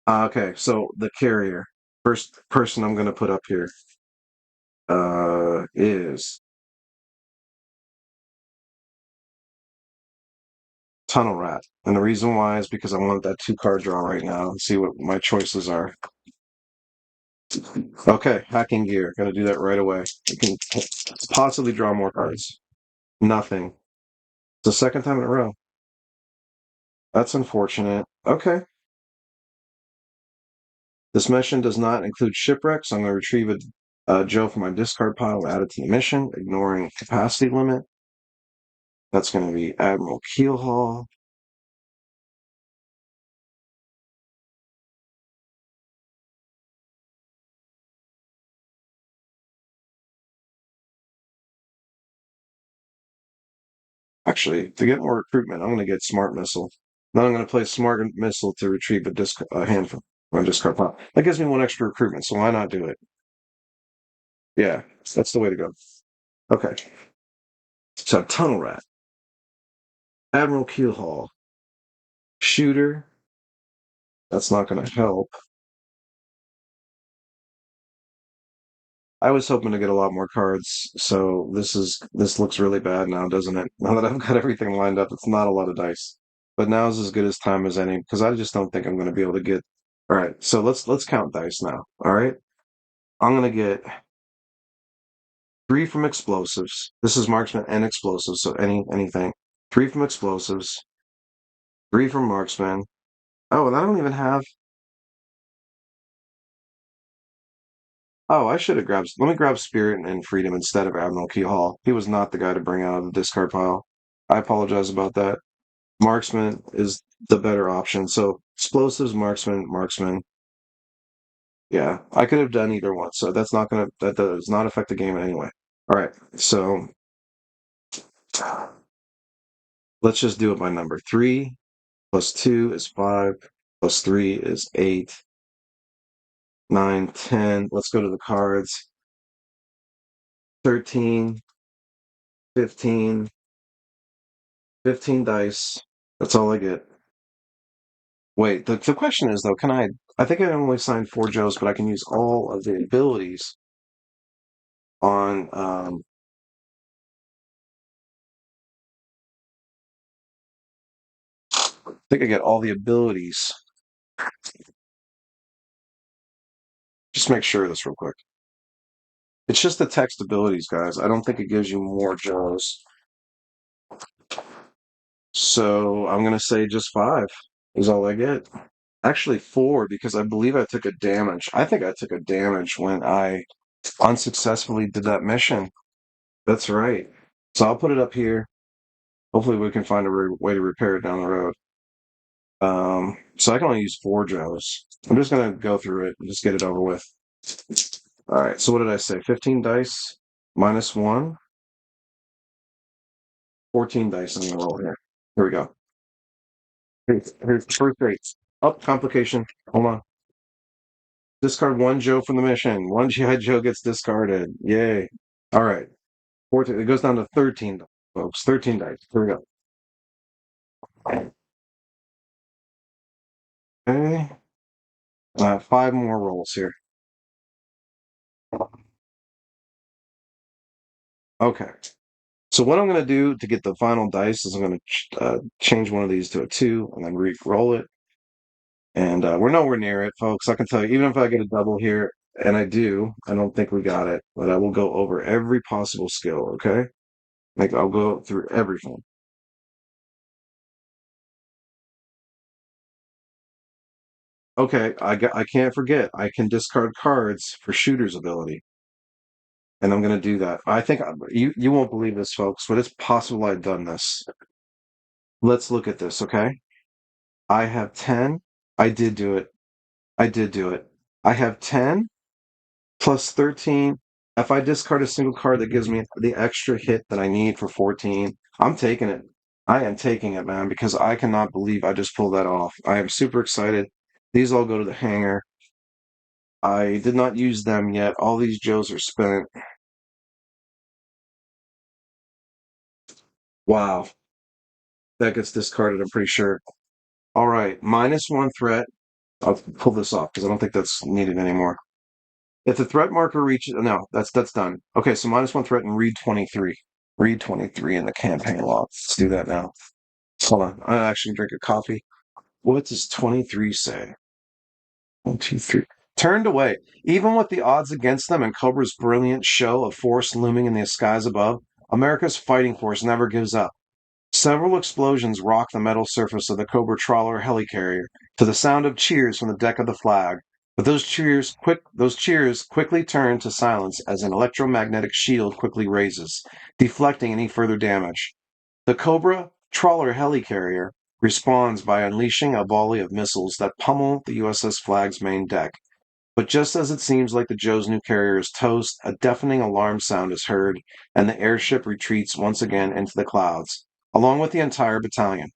Okay, so the carrier. First person I'm going to put up here is Tunnel Rat. And the reason why is because I want that 2 card draw right now and see what my choices are. Okay, hacking gear. Gonna do that right away. I can possibly draw more cards. Nothing. It's the second time in a row. That's unfortunate. Okay. This mission does not include shipwrecks. So I'm going to retrieve a Joe from my discard pile and add it to the mission, ignoring capacity limit. That's going to be Admiral Keelhaul. Actually, to get more recruitment, I'm going to get Smart Missile. Then I'm going to play Smart Missile to retrieve a hand from my discard pile. That gives me 1 extra recruitment, so why not do it? Yeah, that's the way to go. Okay. So Tunnel Rat, Admiral Keelhaul, Shooter. That's not going to help. I was hoping to get a lot more cards, so this looks really bad now, doesn't it? Now that I've got everything lined up, it's not a lot of dice. But now is as good as time as any, because I just don't think I'm going to be able to get. All right, so let's count dice now. All right, I'm going to get 3 from explosives. This is marksman and explosives, so anything. 3 from explosives, 3 from marksman. Oh, and I don't even have. Oh, I should have grabbed. Let me grab Spirit and Freedom instead of Admiral Keyhall. He was not the guy to bring out of the discard pile. I apologize about that. Marksman is the better option. So explosives, marksman, marksman. Yeah, I could have done either one. So that does not affect the game anyway. All right. So let's just do it by number. 3 plus 2 is 5, plus 3 is 8, 9, 10. Let's go to the cards. 13, 15, 15 dice. That's all I get. Wait, the question is though, I think I only signed 4 Joes, but I can use all of the abilities on I think I get all the abilities. Just make sure of this real quick. It's just the text abilities, guys. I don't think it gives you more Joes. So I'm gonna say just 5 is all I get. Actually 4 because I believe I took a damage. I think I took a damage when I unsuccessfully did that mission. That's right. So I'll put it up here. Hopefully we can find a way to repair it down the road. So I can only use 4 Joes. I'm just gonna go through it and just get it over with. All right. So what did I say? 15 dice minus 1. 14 dice I'm gonna roll here. Here we go. Here's the first rate. Oh, complication. Hold on. Discard 1 Joe from the mission. 1 GI Joe gets discarded. Yay. All right. 14. It goes down to 13, folks. 13 dice. Here we go. Okay. 5 more rolls here. Okay. So what I'm going to do to get the final dice is I'm going to change one of these to a 2 and then re-roll it. And we're nowhere near it, folks. I can tell you, even if I get a double here, and I do, I don't think we got it, but I will go over every possible skill, okay? Like, I'll go through everything. Okay, I can't forget, I can discard cards for shooter's ability, and I'm going to do that. I think you won't believe this, folks, but it's possible I've done this. Let's look at this, okay? I have 10. I did do it. I did do it. I have 10 plus 13. If I discard a single card that gives me the extra hit that I need for 14, I'm taking it. I am taking it, man, because I cannot believe I just pulled that off. I am super excited. These all go to the hanger. I did not use them yet. All these Joes are spent. Wow. That gets discarded, I'm pretty sure. All right. -1 threat. I'll pull this off because I don't think that's needed anymore. If the threat marker reaches, no, that's done. Okay, so -1 threat and read 23. Read 23 in the campaign log. Let's do that now. Hold on. I actually drink a coffee. What does 23 say? 1, 2, 3. Turned away. Even with the odds against them and Cobra's brilliant show of force looming in the skies above, America's fighting force never gives up. Several explosions rock the metal surface of the Cobra trawler helicarrier to the sound of cheers from the deck of the Flagg. But those cheers quickly turn to silence as an electromagnetic shield quickly raises, deflecting any further damage. The Cobra trawler helicarrier responds by unleashing a volley of missiles that pummel the USS Flagg's main deck. But just as it seems like the Joe's new carrier is toast, a deafening alarm sound is heard, and the airship retreats once again into the clouds, along with the entire battalion.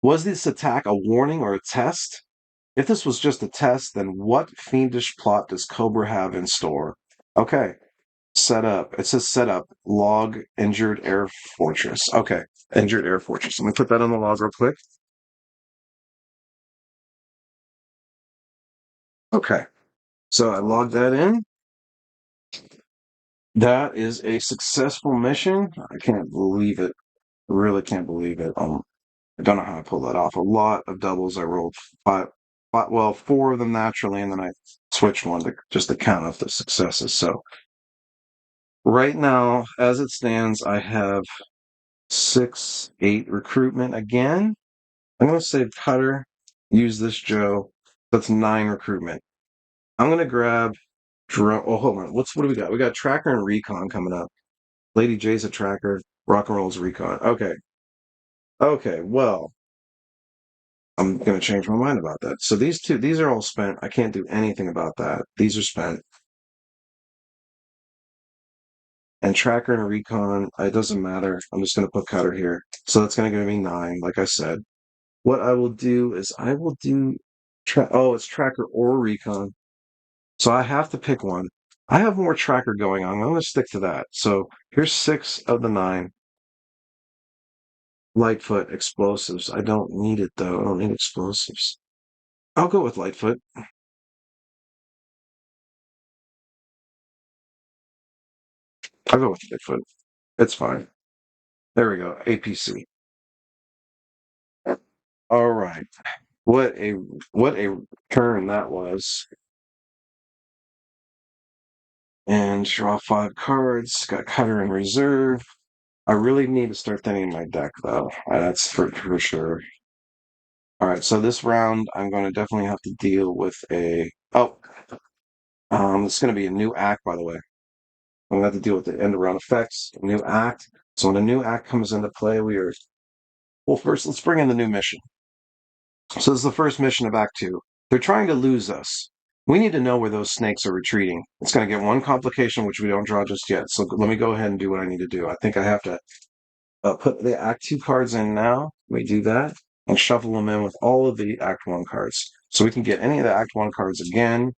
Was this attack a warning or a test? If this was just a test, then what fiendish plot does Cobra have in store? Okay, set up. It says set up. Log injured air fortress. Okay, injured air fortress. Let me put that on the log real quick. Okay, so I logged that in. That is a successful mission. I can't believe it. I really can't believe it. I don't know how I pulled that off. A lot of doubles. I rolled well, 4 of them naturally, and then I switched one to just to count up the successes. So right now, as it stands, I have 6, 8 recruitment again. I'm going to save Cutter, use this Joe. That's 9 recruitment. I'm going to grab Oh, hold on. What do we got? We got Tracker and Recon coming up. Lady J's a Tracker. Rock and Roll's Recon. Okay. Okay. Well, I'm gonna change my mind about that. So these are all spent. I can't do anything about that. These are spent. And Tracker and Recon, it doesn't matter. I'm just gonna put Cutter here. So that's gonna give me 9, like I said. What I will do is I will do it's Tracker or Recon. So I have to pick one. I have more Tracker going on. I'm gonna stick to that. So here's 6 of the 9. Lightfoot explosives. I don't need it though. I don't need explosives. I'll go with Lightfoot. I'll go with Lightfoot. It's fine. There we go. APC. All right. What a what a turn that was. And draw 5 cards. Got Cutter in reserve. I really need to start thinning my deck though. That's for sure. All right. So this round, I'm going to definitely have to deal with a. Oh, it's going to be a new act, by the way. I'm going to have to deal with the end of round effects. New act. So when a new act comes into play, we are. Well, first, let's bring in the new mission. So this is the first mission of Act 2. They're trying to lose us. We need to know where those snakes are retreating. It's going to get one complication, which we don't draw just yet. So let me go ahead and do what I need to do. I think I have to put the Act 2 cards in now. Let me do that and shuffle them in with all of the Act 1 cards. So we can get any of the Act 1 cards again,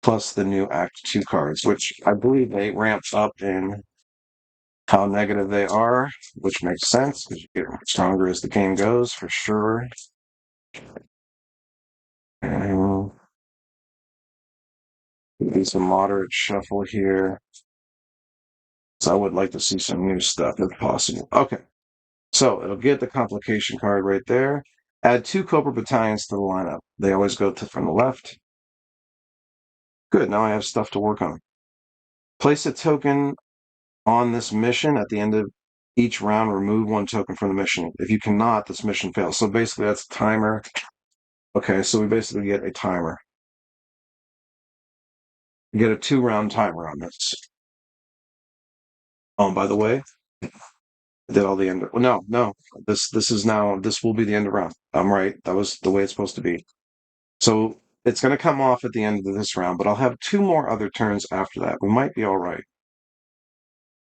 plus the new Act 2 cards, which I believe they ramp up in how negative they are, which makes sense because you get stronger as the game goes, for sure. And do some moderate shuffle here. So I would like to see some new stuff if possible. Okay. So it'll get the complication card right there. Add 2 Cobra battalions to the lineup. They always go from the left. Good. Now I have stuff to work on. Place a token on this mission at the end of each round. Remove 1 token from the mission. If you cannot, this mission fails. So basically, that's a timer. Okay, so we basically get a timer. We get a 2-round timer on this. Oh, and by the way, I did all the end. Well, no. This will be the end of round. I'm right. That was the way it's supposed to be. So it's going to come off at the end of this round, but I'll have 2 more other turns after that. We might be all right.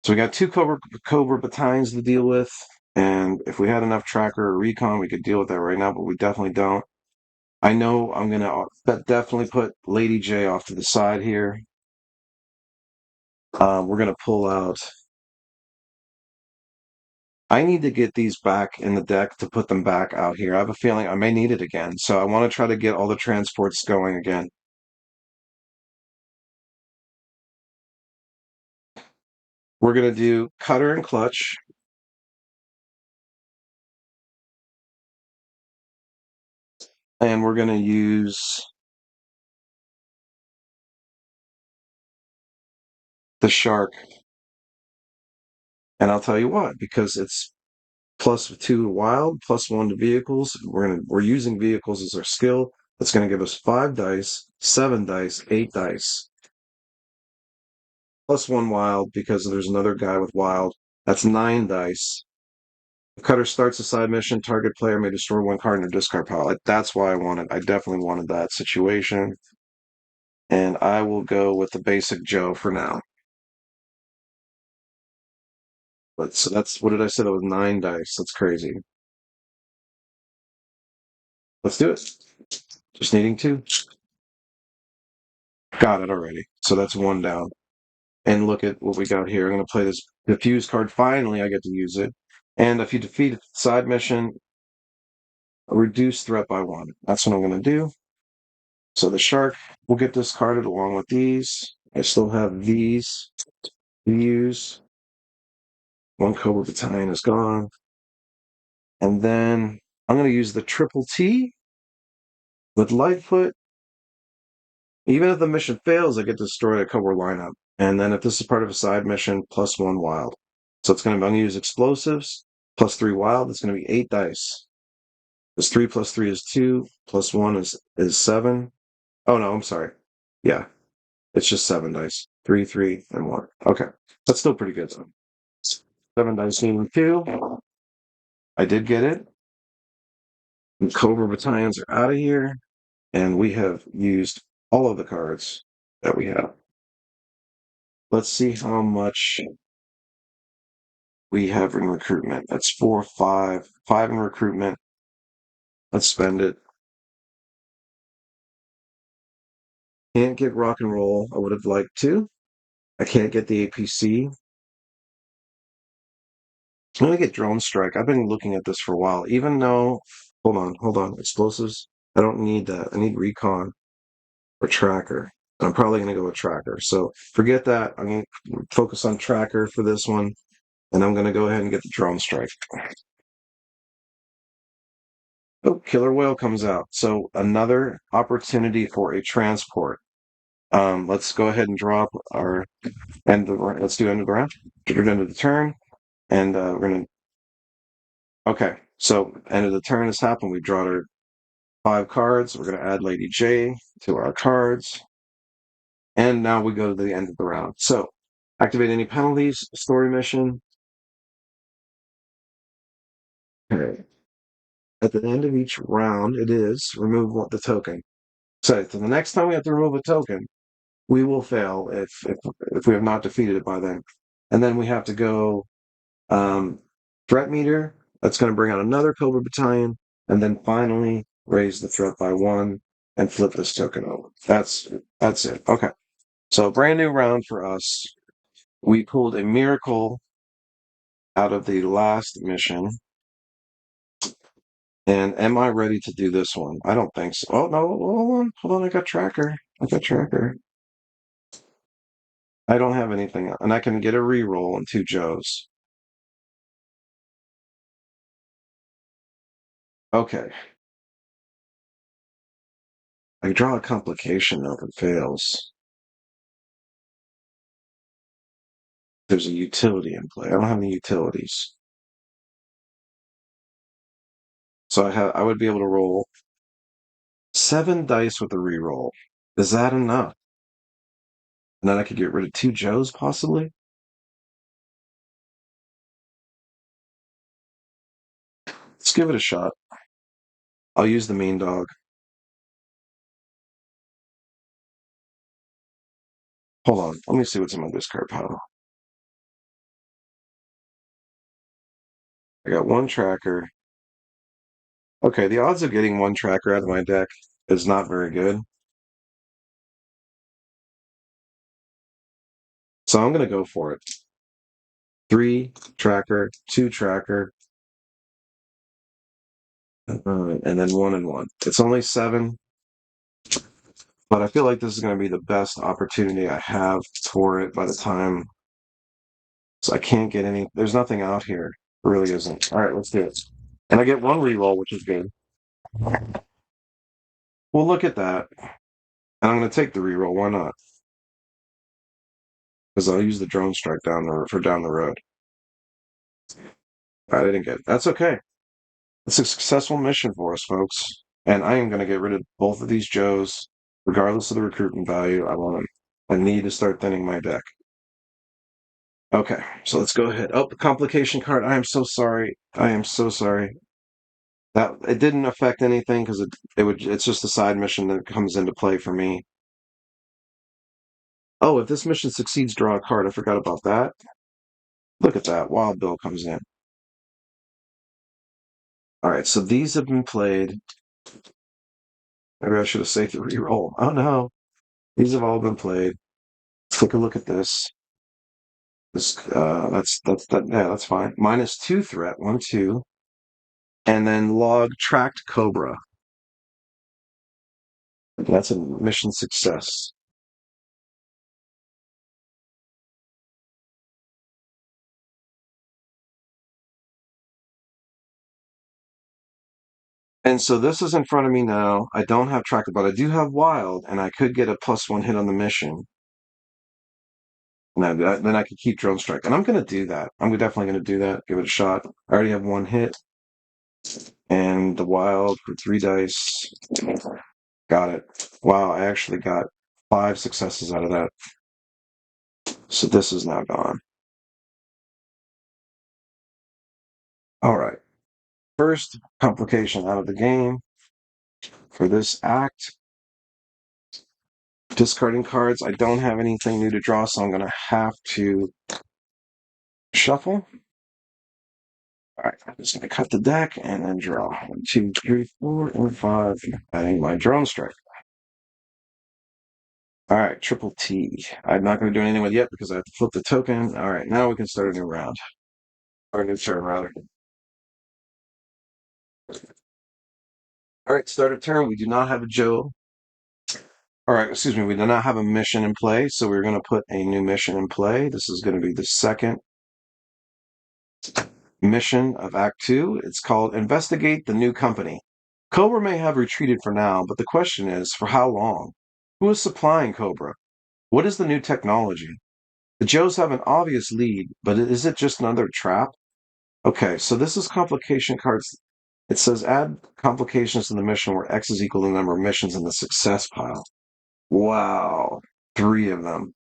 So we got 2 Cobra battalions to deal with, and if we had enough Tracker or Recon, we could deal with that right now, but we definitely don't. I know I'm going to definitely put Lady J off to the side here. We're going to pull out. I need to get these back in the deck to put them back out here. I have a feeling I may need it again, so I want to try to get all the transports going again. We're going to do Cutter and Clutch. And we're going to use the Shark. And I'll tell you why, because it's +2 to wild, +1 to vehicles. We're using vehicles as our skill. That's going to give us 5 dice, 7 dice, 8 dice. +1 wild because there's another guy with wild. That's 9 dice. If Cutter starts a side mission, target player may destroy 1 card in their discard pile. That's why I wanted. I definitely wanted that situation. And I will go with the basic Joe for now. But so that's what did I say? That was 9 dice. That's crazy. Let's do it. Just needing 2. Got it already. So that's 1 down. And look at what we got here. I'm going to play this diffuse card. Finally, I get to use it. And if you defeat a side mission, reduce threat by 1. That's what I'm going to do. So the shark will get discarded along with these. I still have these to use. 1 Cobra Battalion is gone. And then I'm going to use the triple T with Lightfoot. Even if the mission fails, I get to destroy a Cobra lineup. And then if this is part of a side mission, +1 wild. So I'm going to use explosives, +3 wild. It's going to be 8 dice. This 3 + 3 is 2, +1 is 7. Oh no, I'm sorry. Yeah. It's just 7 dice. 3, 3, and 1. Okay. That's still pretty good, though. 7 dice needing 2. I did get it. And Cobra Battalions are out of here. And we have used all of the cards that we have. Let's see how much we have in recruitment. That's 4, 5. 5 in recruitment. Let's spend it. Can't get rock and roll. I would have liked to. I can't get the APC. I'm going to get drone strike. I've been looking at this for a while, even though, hold on. Explosives. I don't need that. I need recon or tracker. And I'm probably going to go with tracker. So forget that. I'm going to focus on tracker for this one. And I'm going to go ahead and get the drone strike. Oh, killer whale comes out. So another opportunity for a transport. Let's go ahead and drop our let's do end of the round. End of the turn. And we're going to. Okay. So end of the turn has happened. We draw our 5 cards. We're going to add Lady J to our cards. And now we go to the end of the round. So activate any penalties, story mission. Okay. At the end of each round, it is remove the token. So the next time we have to remove a token, we will fail if we have not defeated it by then. And then we have to go threat meter. That's going to bring out another Cobra Battalion. And then finally raise the threat by 1 and flip this token over. That's it. Okay. So brand new round for us. We pulled a miracle out of the last mission. And am I ready to do this one? I don't think so. Oh, no, hold on. I got tracker. I don't have anything. And I can get a reroll and 2 Joes. Okay. I draw a complication though if it fails. There's a utility in play. I don't have any utilities. So I would be able to roll 7 dice with a reroll. Is that enough? And then I could get rid of 2 Joes possibly? Let's give it a shot. I'll use the mean dog. Hold on. Let me see what's in my discard pile. I got 1 tracker. Okay, the odds of getting 1 tracker out of my deck is not very good. So I'm going to go for it. 3 tracker, 2 tracker, and then 1 and 1. It's only 7, but I feel like this is going to be the best opportunity I have for it by the time. So I can't get any. There's nothing out here. It really isn't. All right, let's do it. And I get 1 reroll, which is good. Well, look at that. And I'm going to take the reroll. Why not? Because I'll use the drone strike down the road. All right, I didn't get it. That's okay. It's a successful mission for us, folks. And I am going to get rid of both of these Joes, regardless of the recruitment value. I need to start thinning my deck. Okay, so let's go ahead. Oh, the complication card. I am so sorry. That it didn't affect anything because it's just a side mission that comes into play for me. Oh, if this mission succeeds, draw a card. I forgot about that. Look at that. Wild Bill comes in. All right, so these have been played. Maybe I should have saved the reroll. Oh no. These have all been played. Let's take a look at this. That's fine. -2 threat, 1, 2. And then log tracked Cobra. That's a mission success. And so this is in front of me now. I don't have tracker, but I do have wild, and I could get a +1 hit on the mission. Then I could keep drone strike. And I'm going to do that. I'm definitely going to do that. Give it a shot. I already have 1 hit. And the wild for 3 dice. Got it. Wow, I actually got 5 successes out of that. So this is now gone. All right. First complication out of the game for this act. Discarding cards. I don't have anything new to draw, so I'm going to have to shuffle. All right, I'm just going to cut the deck and then draw. 1, 2, 3, 4, and 5. Adding my drone strike. All right, triple T. I'm not going to do anything with it yet because I have to flip the token. All right, now we can start a new round. Or a new turn, rather. All right, start a turn. We do not have a Joe. All right, excuse me. We do not have a mission in play, so we're going to put a new mission in play. This is going to be the second mission of Act 2. It's called Investigate the New Company. Cobra may have retreated for now, but the question is, for how long? Who is supplying Cobra? What is the new technology? The Joes have an obvious lead, but is it just another trap? Okay, so this is complication cards. It says add complications to the mission where X is equal to the number of missions in the success pile. Wow, 3 of them.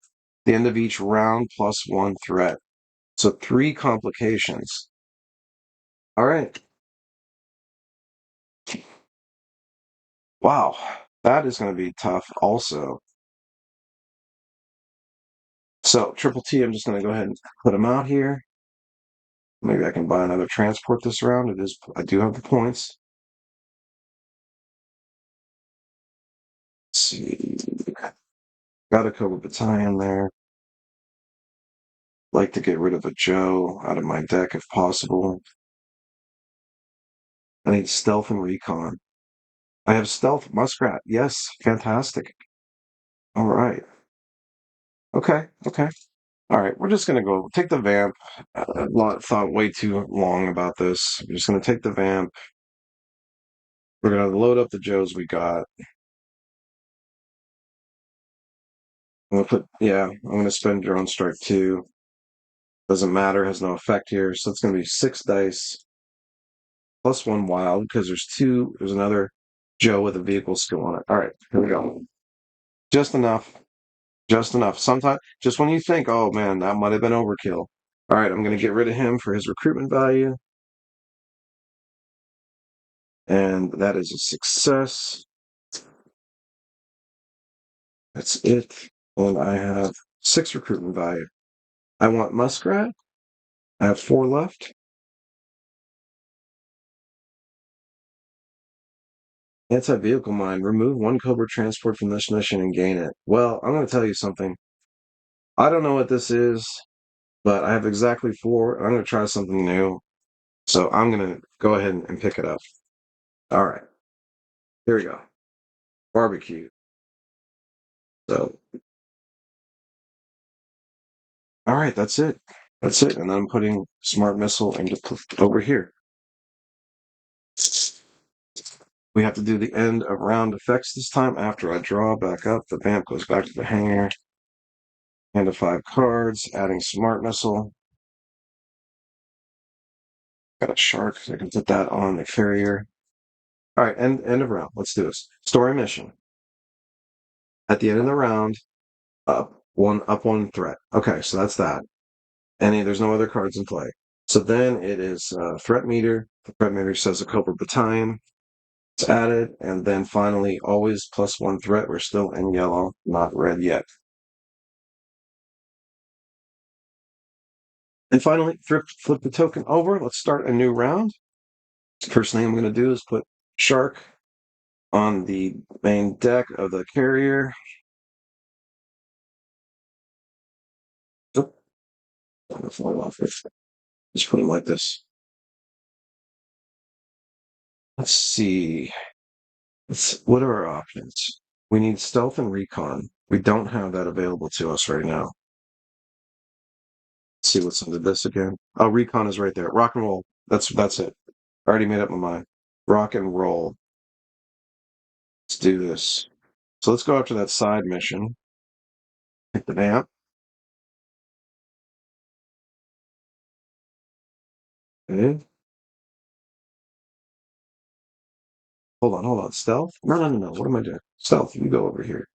The end of each round plus 1 threat. So 3 complications. All right. Wow, that is going to be tough also. So triple T, I'm just going to go ahead and put them out here. Maybe I can buy another transport this round. I do have the points. Let's see. Got a Cobra Battalion there. Like to get rid of a Joe out of my deck if possible. I need stealth and recon. I have stealth muskrat. Yes, fantastic. All right. Okay, okay. All right, we're just gonna go take the vamp. Thought way too long about this. We're just gonna take the vamp. We're gonna load up the Joes we got. I'm gonna spend drone strike 2. Doesn't matter, has no effect here. So it's gonna be 6 dice plus 1 wild because there's another Joe with a vehicle skill on it. All right, here we go. Just enough. Just enough. Sometimes, just when you think, oh man, that might have been overkill. All right, I'm going to get rid of him for his recruitment value. And that is a success. That's it. And I have 6 recruitment value. I want Muskrat. I have 4 left. Anti-vehicle mine. Remove 1 Cobra transport from this mission and gain it. Well, I'm going to tell you something. I don't know what this is, but I have exactly 4. I'm going to try something new. So I'm going to go ahead and pick it up. All right. Here we go. Barbecue. So, all right, that's it. That's it. And then I'm putting smart missile over here. We have to do the end of round effects this time. After I draw back up, the vamp goes back to the hanger. Hand of 5 cards, adding smart missile. Got a shark, so I can put that on the farrier. All right, end of round. Let's do this. Story mission. At the end of the round, up 1 threat. Okay, so that's that. There's no other cards in play. So then it is threat meter. The threat meter says a Cobra Battalion. It's added, and then finally, always plus 1 threat. We're still in yellow, not red yet. And finally, flip the token over. Let's start a new round. First thing I'm going to do is put Shark on the main deck of the carrier. Oh, I'm going to fall off it. Just put him like this. Let's see. What are our options? We need stealth and recon. We don't have that available to us right now. Let's see what's under this again. Oh, recon is right there. Rock and roll. That's it. I already made up my mind. Rock and roll. Let's do this. So let's go after that side mission. Hit the vamp. Okay. Hold on. Stealth? No. What am I doing? Stealth, you go over here.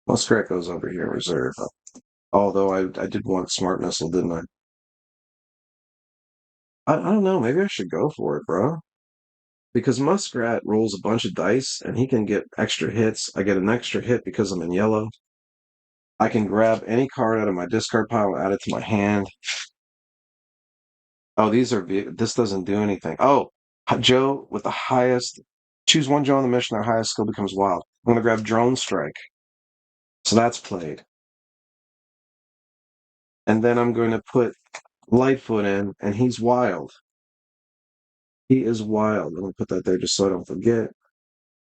Muskrat goes over here, reserve. Although I did want Smart Missile, didn't I? I don't know. Maybe I should go for it, bro. Because Muskrat rolls a bunch of dice and he can get extra hits. I get an extra hit because I'm in yellow. I can grab any card out of my discard pile and add it to my hand. Oh, this doesn't do anything. Oh, Joe with the highest. Choose one Joe on the mission. Their highest skill becomes wild. I'm going to grab Drone Strike. So that's played. And then I'm going to put Lightfoot in, and he's wild. He is wild. I'm going to put that there just so I don't forget.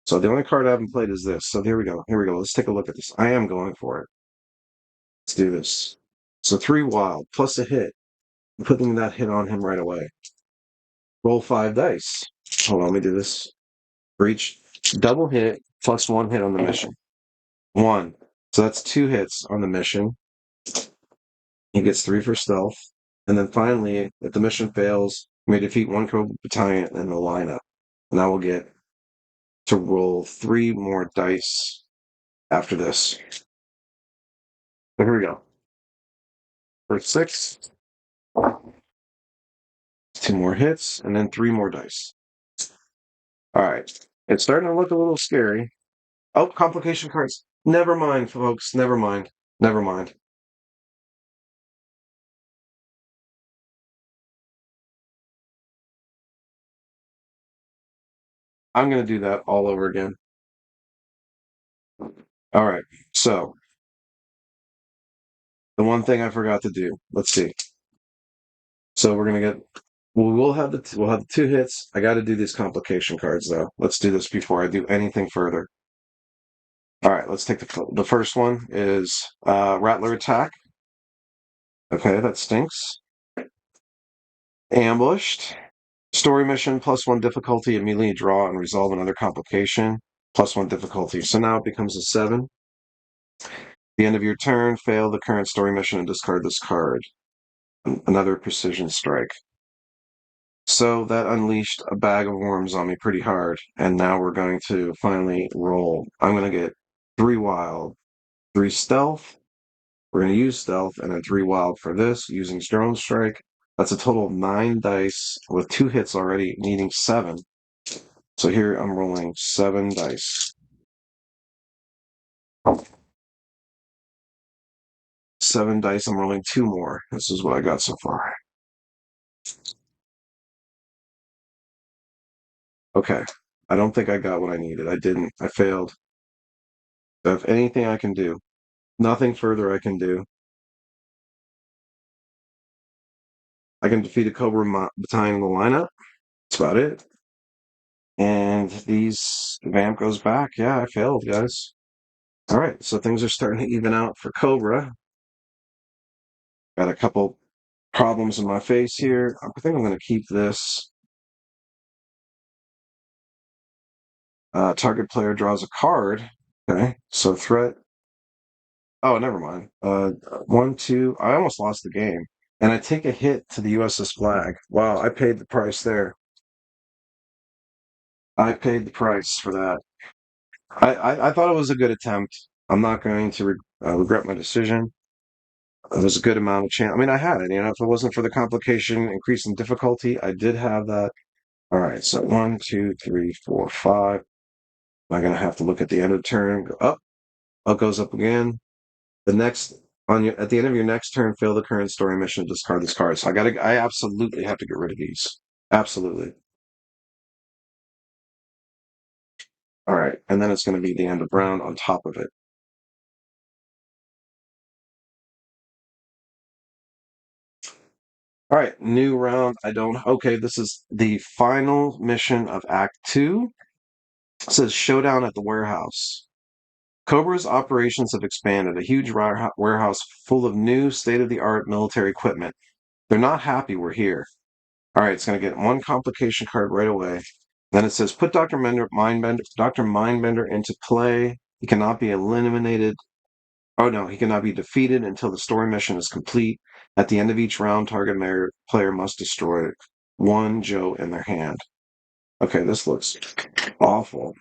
So the only card I haven't played is this. So here we go. Here we go. Let's take a look at this. I am going for it. Let's do this. So 3 wild plus a hit. I'm putting that hit on him right away. Roll 5 dice. Hold on, let me do this. For each double hit plus 1 hit on the mission. 1. So that's 2 hits on the mission. He gets 3 for stealth. And then finally, if the mission fails, you may defeat 1 Cobra battalion in the lineup. And I will get to roll 3 more dice after this. So here we go. For 6, 2 more hits, and then 3 more dice. All right. It's starting to look a little scary. Oh, complication cards. Never mind, folks. Never mind. Never mind. I'm going to do that all over again. All right. So, the one thing I forgot to do. Let's see. So we're going to get. We'll have the 2 hits. I got to do these complication cards though. Let's do this before I do anything further. All right. Let's take the first one is Rattler Attack. Okay, that stinks. Ambushed. Story mission +1 difficulty. Immediately draw and resolve another complication. +1 difficulty. So now it becomes a 7. The end of your turn, fail the current story mission and discard this card. Another precision strike. So that unleashed a bag of worms on me pretty hard. And now we're going to finally roll. I'm going to get 3 wild, 3 stealth. We're going to use stealth and then 3 wild for this using drone strike. That's a total of 9 dice with 2 hits already, needing 7. So here I'm rolling 7 dice. 7 dice, I'm rolling 2 more. This is what I got so far. Okay. I don't think I got what I needed. I didn't. I failed. If anything I can do, nothing further I can do. I can defeat a Cobra battalion in the lineup. That's about it. And these vamp goes back. Yeah, I failed, guys. All right, so things are starting to even out for Cobra. Got a couple problems in my face here. I think I'm going to keep this. Target player draws a card. Okay, so threat. Oh, never mind. 1, 2. I almost lost the game. And I take a hit to the USS Flag. Wow, I paid the price there. I paid the price for that. I thought it was a good attempt. I'm not going to regret my decision. It was a good amount of chance. I mean, I had it. If it wasn't for the complication increase in difficulty, I did have that. All right, so 1, 2, 3, 4, 5. Am I going to have to look at the end of the turn? Go up. Up goes up again. The next at the end of your next turn, fail the current story mission, discard this card. So I absolutely have to get rid of these. Absolutely. All right, and then it's going to be the end of round on top of it. All right, new round. Okay, this is the final mission of Act 2. It says Showdown at the Warehouse. Cobra's operations have expanded, a huge warehouse full of new state-of-the-art military equipment. They're not happy we're here. All right, it's going to get 1 complication card right away. Then it says put Dr. Mindbender into play. He cannot be eliminated. Oh no, he cannot be defeated until the story mission is complete. At the end of each round, target player must destroy 1 Joe in their hand. Okay, this looks awful.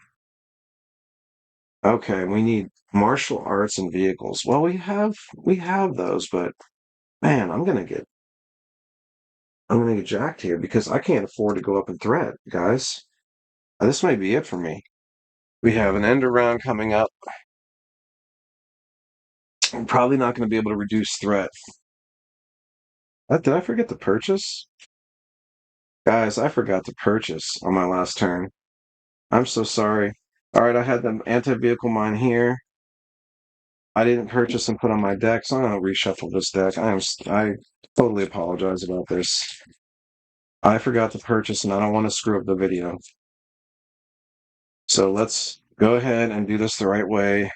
Okay, we need martial arts and vehicles. Well, we have those, but man, I'm gonna get jacked here because I can't afford to go up in threat, guys. This might be it for me. We have an end around coming up. I'm probably not going to be able to reduce threat. Did I forget to purchase? Guys, I forgot to purchase on my last turn. I'm so sorry. All right, I had the anti-vehicle mine here. I didn't purchase and put on my deck, so I'm gonna reshuffle this deck. I totally apologize about this. I forgot to purchase, and I don't want to screw up the video. So let's go ahead and do this the right way.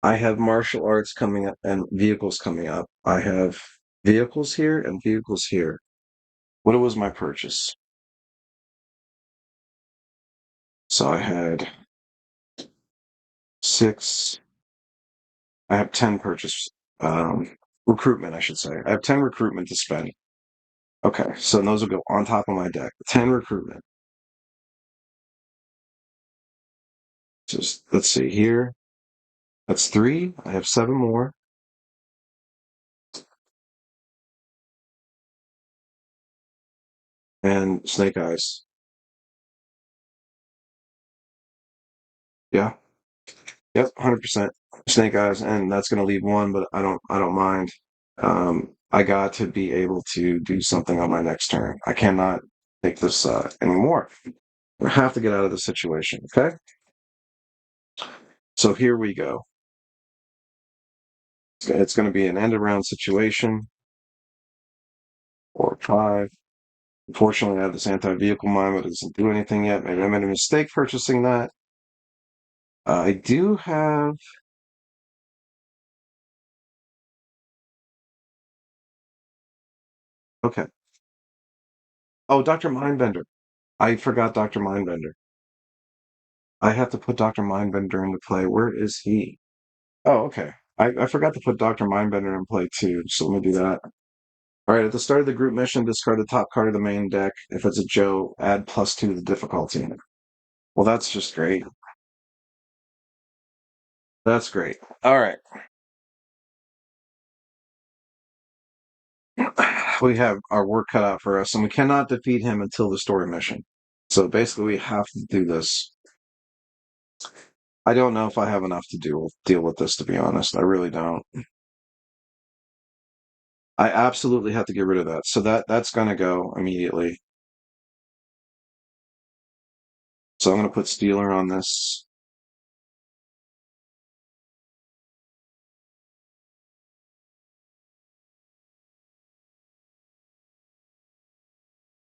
I have martial arts coming up and vehicles coming up. I have vehicles here and vehicles here. What was my purchase? So I had six. I have 10 purchase recruitment, I should say. I have 10 recruitment to spend. Okay, so those will go on top of my deck. 10 recruitment. Just let's see here. That's three. I have seven more. And snake eyes. Yeah. Yep, 100%. Snake eyes, and that's gonna leave one, but I don't mind. I got to be able to do something on my next turn. I cannot take this anymore. I have to get out of this situation. Okay. So here we go. It's going to be an end around situation. 4 5. Unfortunately, I have this anti-vehicle mine, but it doesn't do anything yet. Maybe I made a mistake purchasing that. I do have. Okay. Oh, Dr. Mindbender. I forgot Dr. Mindbender. I have to put Dr. Mindbender into play. Where is he? Oh, okay. I forgot to put Dr. Mindbender in play too, so let me do that. All right, at the start of the group mission, discard the top card of the main deck. If it's a Joe, add +2 to the difficulty. Well, that's just great. That's great. All right. We have our work cut out for us, and we cannot defeat him until the story mission. So basically, we have to do this. I don't know if I have enough to deal with this, to be honest. I really don't. I absolutely have to get rid of that. So that's gonna go immediately. So I'm gonna put Steeler on this.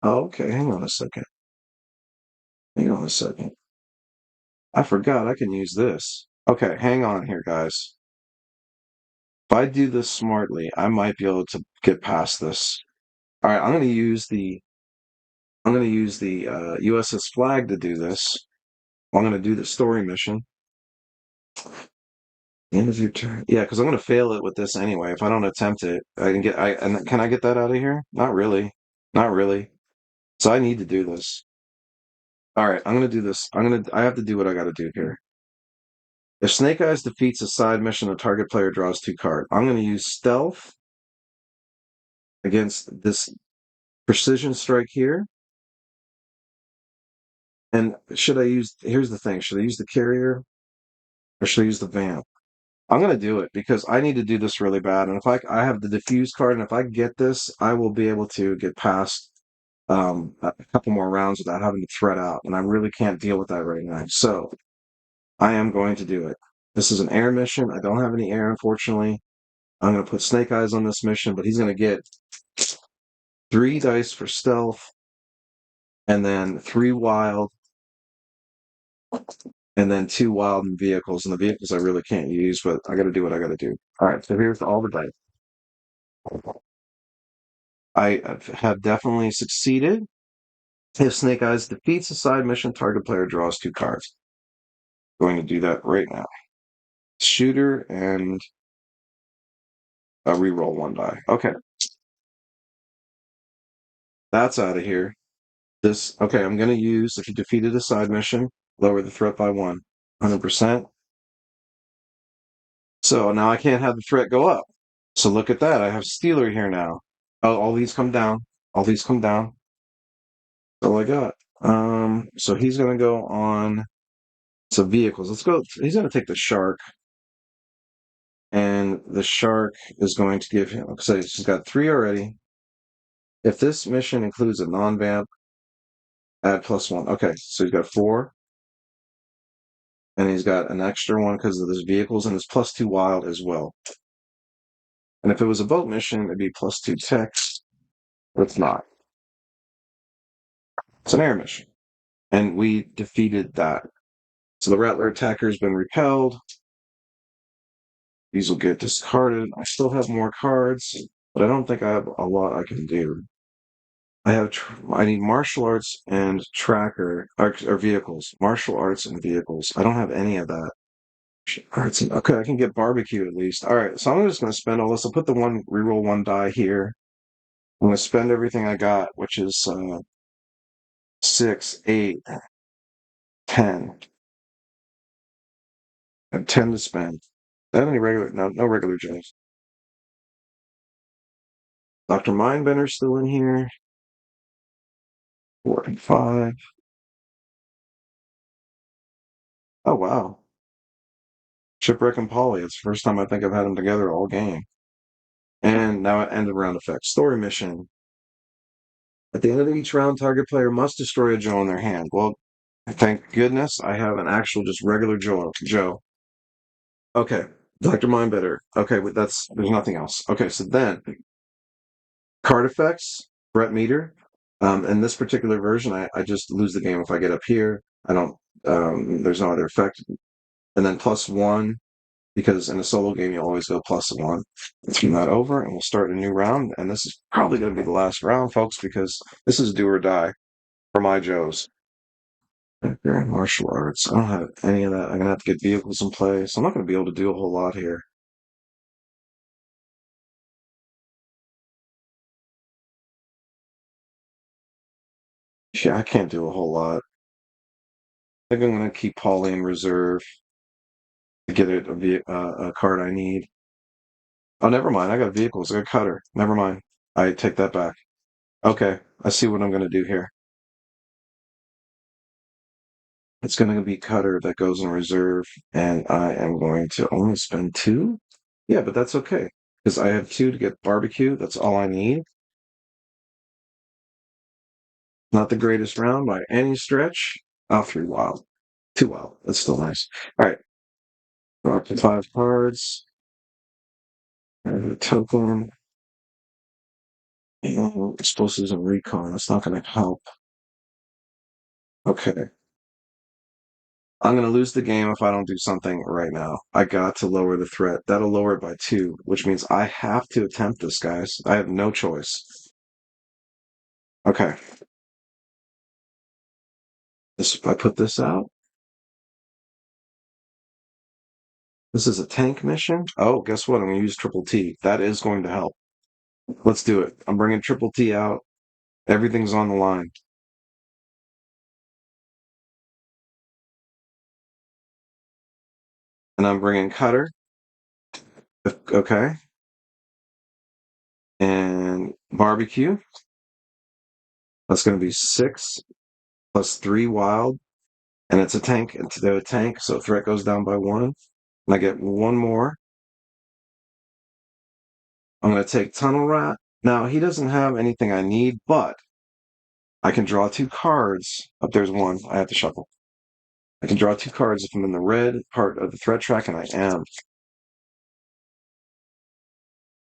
Oh, okay. Hang on a second. Hang on a second. I forgot I can use this. Okay, hang on here, guys. If I do this smartly, I might be able to get past this. All right, I'm gonna use the USS Flag to do this. I'm gonna do the story mission. End of your turn. Yeah, because I'm gonna fail it with this anyway. If I don't attempt it, and can I get that out of here? Not really. Not really. So I need to do this. All right, I'm gonna do this. I have to do what I gotta do here. If Snake Eyes defeats a side mission, the target player draws 2 cards. I'm gonna use stealth against this precision strike here. And here's the thing, should I use the carrier or should I use the vamp? I'm going to do it because I need to do this really bad. And if I have the diffuse card, and if I get this, I will be able to get past a couple more rounds without having to thread out. And I really can't deal with that right now. So I am going to do it. This is an air mission. I don't have any air, unfortunately. I'm going to put Snake Eyes on this mission, but he's going to get 3 dice for stealth and then 3 wild and then 2 wild and vehicles. And the vehicles I really can't use, but I got to do what I got to do. All right, so here's all the dice. I have definitely succeeded. If Snake Eyes defeats a side mission, target player draws 2 cards. Going to do that right now. Shooter and reroll 1 die. Okay, that's out of here. Okay, I'm going to use, if you defeated a side mission, lower the threat by 1. 100%. So now I can't have the threat go up. So look at that. I have Steeler here now. Oh, all these come down. All these come down. That's all I got. So he's gonna go on some vehicles. Let's go. He's gonna take the shark, and the shark is going to give him. So he's got 3 already. If this mission includes a non-vamp, add +1. Okay, so he's got 4, and he's got an extra one because of his vehicles, and it's +2 wild as well. And if it was a boat mission, it'd be +2 text. But it's not. It's an air mission. And we defeated that. So the Rattler attacker has been repelled. These will get discarded. I still have more cards, but I don't think I have a lot I can do. I need martial arts and tracker or vehicles. Martial arts and vehicles. I don't have any of that. Arts okay, I can get barbecue at least. All right, so I'm just going to spend all this. I'll put the one reroll 1 die here. I'm going to spend everything I got, which is 6, 8, 10. I have 10 to spend. I have any regular? No regular Joes. Dr. Mindbender's still in here. 4 and 5. Oh wow. Shipwreck and Polly. It's the first time I think I've had them together all game. And now it ended round effect. Story mission. At the end of each round, target player must destroy a Joe in their hand. Well, thank goodness I have an actual just regular Joe. Okay. Dr. Mindbender. Okay, but there's nothing else. Okay, so then card effects, Brett Meter. In this particular version, I just lose the game if I get up here. I don't there's no other effect. And then +1, because in a solo game you always go +1. Let's turn that over and we'll start a new round. And this is probably gonna be the last round, folks, because this is do or die for my Joes. Martial arts. I don't have any of that. I'm gonna have to get vehicles in play, so I'm not gonna be able to do a whole lot here. Yeah, I can't do a whole lot. I think I'm gonna keep Paulie in reserve to get a card I need. Oh, never mind. I got vehicles. I got cutter. Never mind. I take that back. Okay, I see what I'm gonna do here. It's gonna be cutter that goes in reserve, and I am going to only spend 2. Yeah, but that's okay because I have 2 to get barbecue. That's all I need. Not the greatest round by any stretch. Oh, 3 wild. 2 wild. That's still nice. All right. Go up to 5 cards. And a token. And explosives and recon. That's not going to help. Okay. I'm going to lose the game if I don't do something right now. I got to lower the threat. That'll lower it by 2, which means I have to attempt this, guys. I have no choice. Okay. I put this out. This is a tank mission. Oh, guess what? I'm going to use Triple T. That is going to help. Let's do it. I'm bringing Triple T out. Everything's on the line. And I'm bringing Cutter. Okay. And Barbecue. That's going to be 6 +3 wild. And it's a tank. It's a tank, so threat goes down by 1. And I get 1 more. I'm going to take Tunnel Rat. Now, he doesn't have anything I need, but I can draw 2 cards. Up there's 1. I have to shuffle. I can draw 2 cards if I'm in the red part of the threat track, and I am.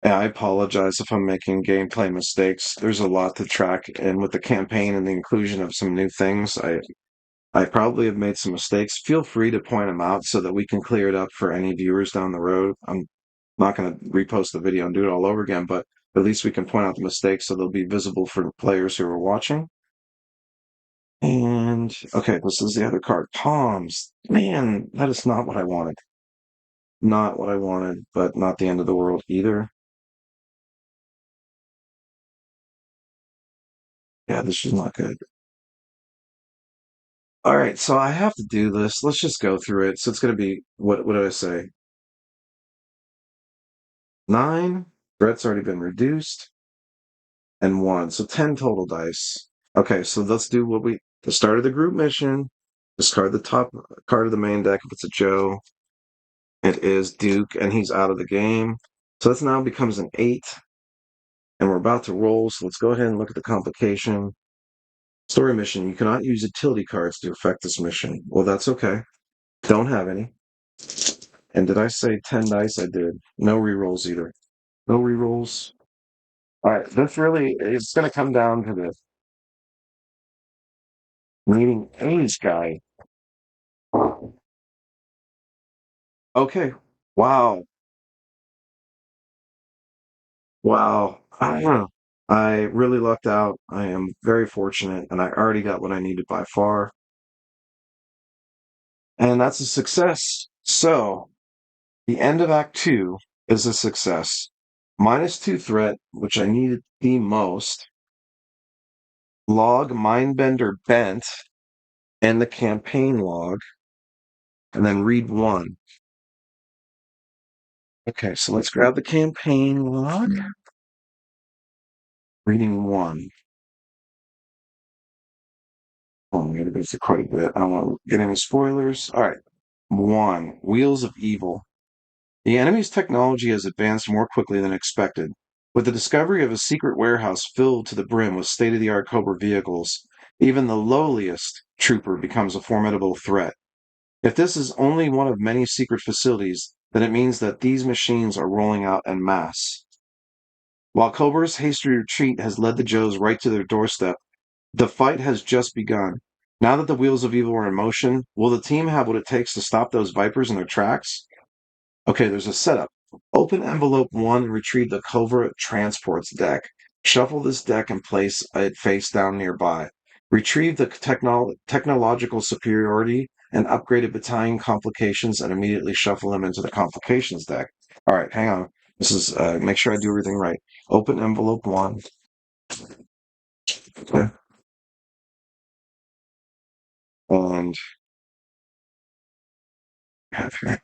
And I apologize if I'm making gameplay mistakes. There's a lot to track, and with the campaign and the inclusion of some new things, I probably have made some mistakes. Feel free to point them out so that we can clear it up for any viewers down the road. I'm not going to repost the video and do it all over again, but at least we can point out the mistakes so they'll be visible for players who are watching. And okay, this is the other card. Palms. Man, that is not what I wanted. Not what I wanted, but not the end of the world either. Yeah, this is not good. All right, so I have to do this. Let's just go through it. So it's going to be, what did I say? 9. Threat's already been reduced. And 1. So 10 total dice. Okay, so let's do the start of the group mission. Discard the top card of the main deck if it's a Joe. It is Duke, and he's out of the game. So this now becomes an 8. And we're about to roll, so let's go ahead and look at the complication. Story mission. You cannot use utility cards to affect this mission. Well, that's okay. Don't have any. And did I say 10 dice? I did. No rerolls either. No rerolls. All right, this really, it's going to come down to this. Needing age guy. Okay. Wow. Wow. I don't know. I really lucked out. I am very fortunate, and I already got what I needed by far. And that's a success. So, the end of Act 2 is a success. -2 threat, which I needed the most. Log Mindbender Bent and the campaign log, and then read 1. Okay, so let's grab the campaign log. Reading 1. Oh, I'm going to go through quite a bit. I don't want to get any spoilers. All right. 1. Wheels of Evil. The enemy's technology has advanced more quickly than expected. With the discovery of a secret warehouse filled to the brim with state-of-the-art Cobra vehicles, even the lowliest trooper becomes a formidable threat. If this is only one of many secret facilities, then it means that these machines are rolling out en masse. While Cobra's hasty retreat has led the Joes right to their doorstep, the fight has just begun. Now that the wheels of evil are in motion, will the team have what it takes to stop those Vipers in their tracks? Okay, there's a setup. Open envelope 1 and retrieve the Cobra Transports deck. Shuffle this deck and place it face down nearby. Retrieve the technological superiority and upgraded battalion complications and immediately shuffle them into the complications deck. All right, hang on. This is, make sure I do everything right. Open envelope 1. Okay. And have here.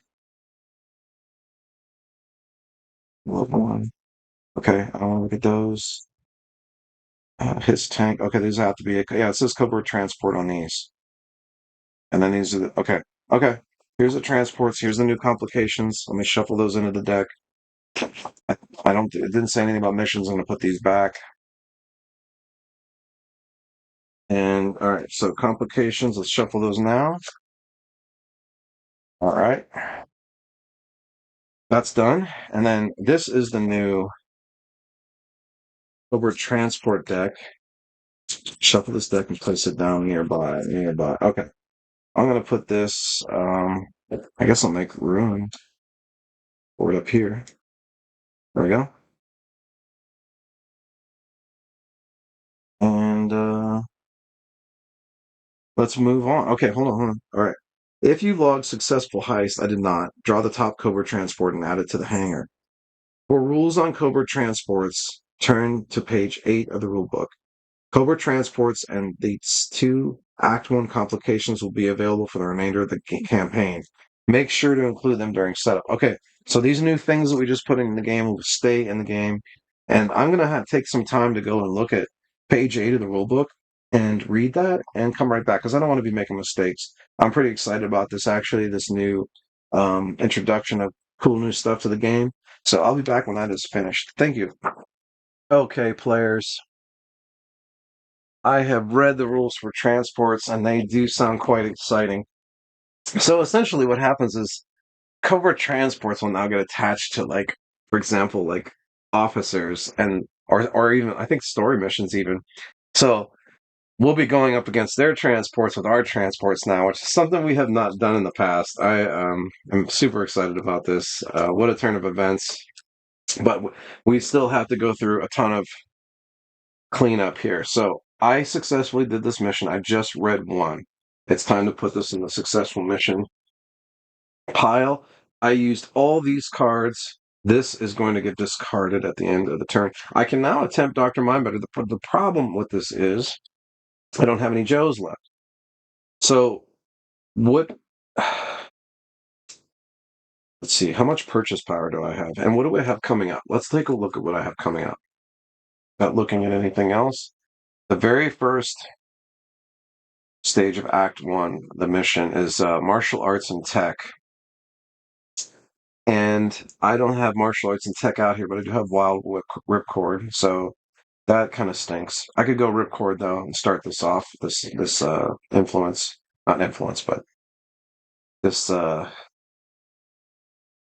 Envelope 1. Okay, I want to look at those. His tank. Okay, these have to be. Yeah, it says Cobra Transport on these. And then these are okay. Okay. Here's the transports. Here's the new complications. Let me shuffle those into the deck. I, I don't. It didn't say anything about missions. I'm gonna put these back. And all right. So complications. Let's shuffle those now. All right. That's done. And then this is the new Cobra Transport deck. Shuffle this deck and place it down nearby. Nearby. Okay. I'm gonna put this. I guess I'll make room for it up here. There we go. And let's move on. Okay, hold on. All right. If you logged successful heist, I did not. Draw the top Cobra transport and add it to the hangar. For rules on Cobra transports, turn to page 8 of the rulebook. Cobra transports and these 2 Act 1 complications will be available for the remainder of the campaign. Make sure to include them during setup. Okay, so these new things that we just put in the game will stay in the game. And I'm going to take some time to go and look at page 8 of the rulebook and read that and come right back because I don't want to be making mistakes. I'm pretty excited about this, actually, this new introduction of cool new stuff to the game. So I'll be back when that is finished. Thank you. Okay, players. I have read the rules for transports, and they do sound quite exciting. So essentially, what happens is Cobra transports will now get attached to, like, for example, like officers and or even I think story missions even. So we'll be going up against their transports with our transports now, which is something we have not done in the past. I am super excited about this. What a turn of events! But we still have to go through a ton of cleanup here. So I successfully did this mission. I just read 1. It's time to put this in the successful mission pile. I used all these cards. This is going to get discarded at the end of the turn. I can now attempt Dr. Mindbender. The problem with this is I don't have any Joes left. So what? Let's see. How much purchase power do I have, and what do I have coming up? Let's take a look at what I have coming up. Not looking at anything else. The very first stage of Act One, the mission is martial arts and tech. And I don't have martial arts and tech out here, but I do have wild ripcord, so that kind of stinks. I could go ripcord though and start this off. This influence, not influence, but this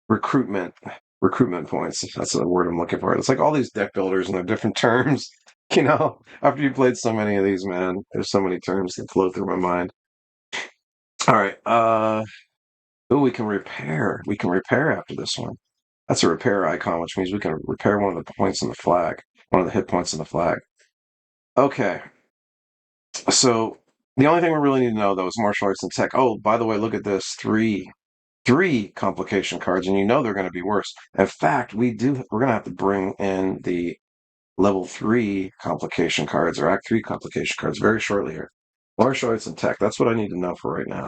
recruitment recruitment points. That's the word I'm looking for. It's like all these deck builders and their different terms. After you played so many of these, man, there's so many terms that flow through my mind. All right. Oh, we can repair. We can repair after this one. That's a repair icon, which means we can repair one of the points in the flag, one of the hit points in the flag. Okay, so the only thing we really need to know, though, is martial arts and tech. Oh, by the way, look at this. Three complication cards, and you know they're going to be worse. In fact, we're going to have to bring in the level 3 complication cards, or Act 3 complication cards, very shortly here. Martial arts and tech, that's what I need to know for right now.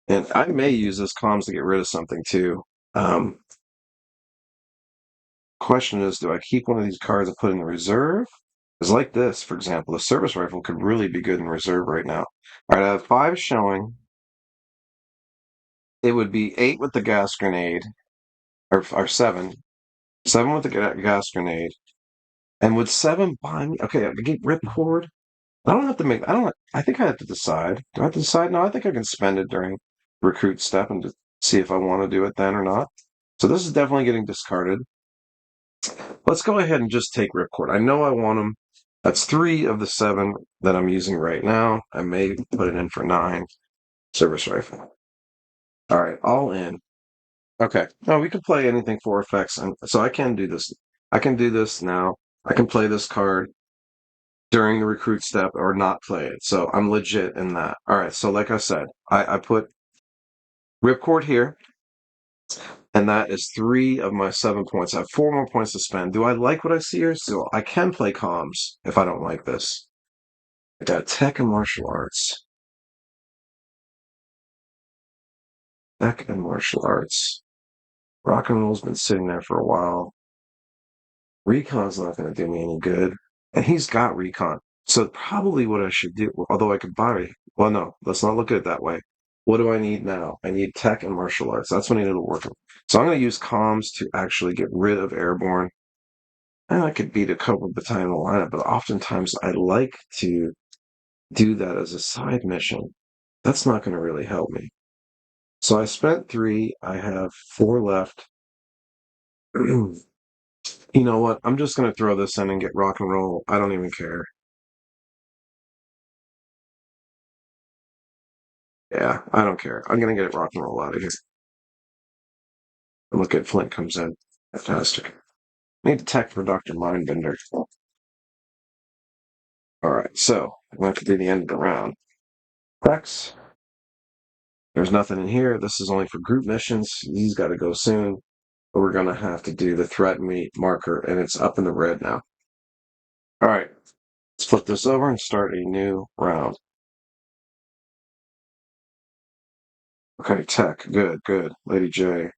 And I may use this comms to get rid of something, too. Question is, do I keep one of these cards and put in the reserve? Because like this, for example, the service rifle could really be good in reserve right now. All right, I have 5 showing. It would be 8 with the gas grenade, or 7. 7 with the gas grenade. And would 7 buy me? Okay, I get ripcord. I don't have to make, I don't, I think I have to decide. Do I have to decide? No, I think I can spend it during recruit step and just see if I want to do it then or not. So this is definitely getting discarded. Let's go ahead and just take ripcord. I know I want them. That's 3 of the 7 that I'm using right now. I may put it in for 9. Service rifle. All right, all in. Okay. No, we can play anything for effects, and so I can do this. I can do this now. I can play this card during the recruit step or not play it. So I'm legit in that. All right. So like I said, I put ripcord here, and that is 3 of my 7 points. I have 4 more points to spend. Do I like what I see here? So I can play comms if I don't like this. I got tech and martial arts. Tech and martial arts. Rock and roll's been sitting there for a while. Recon's not going to do me any good. And he's got recon. So probably what I should do, although I could buy, well, no, let's not look at it that way. What do I need now? I need tech and martial arts. That's what I need to work with. So I'm going to use comms to actually get rid of airborne. And I could beat a couple battalion in the lineup, but oftentimes I like to do that as a side mission. That's not going to really help me. So I spent 3. I have 4 left. You know what? I'm just going to throw this in and get rock and roll. I don't even care. Yeah, I don't care. I'm going to get rock and roll out of here. And look at Flint comes in. Fantastic. Need to tech for Dr. Mindbender. All right, so I'm going to do the end of the round. Rex. There's nothing in here. This is only for group missions. These got to go soon. But we're going to have to do the threat meet marker, and it's up in the red now. All right, let's flip this over and start a new round. Okay, tech. Good, good. Lady J.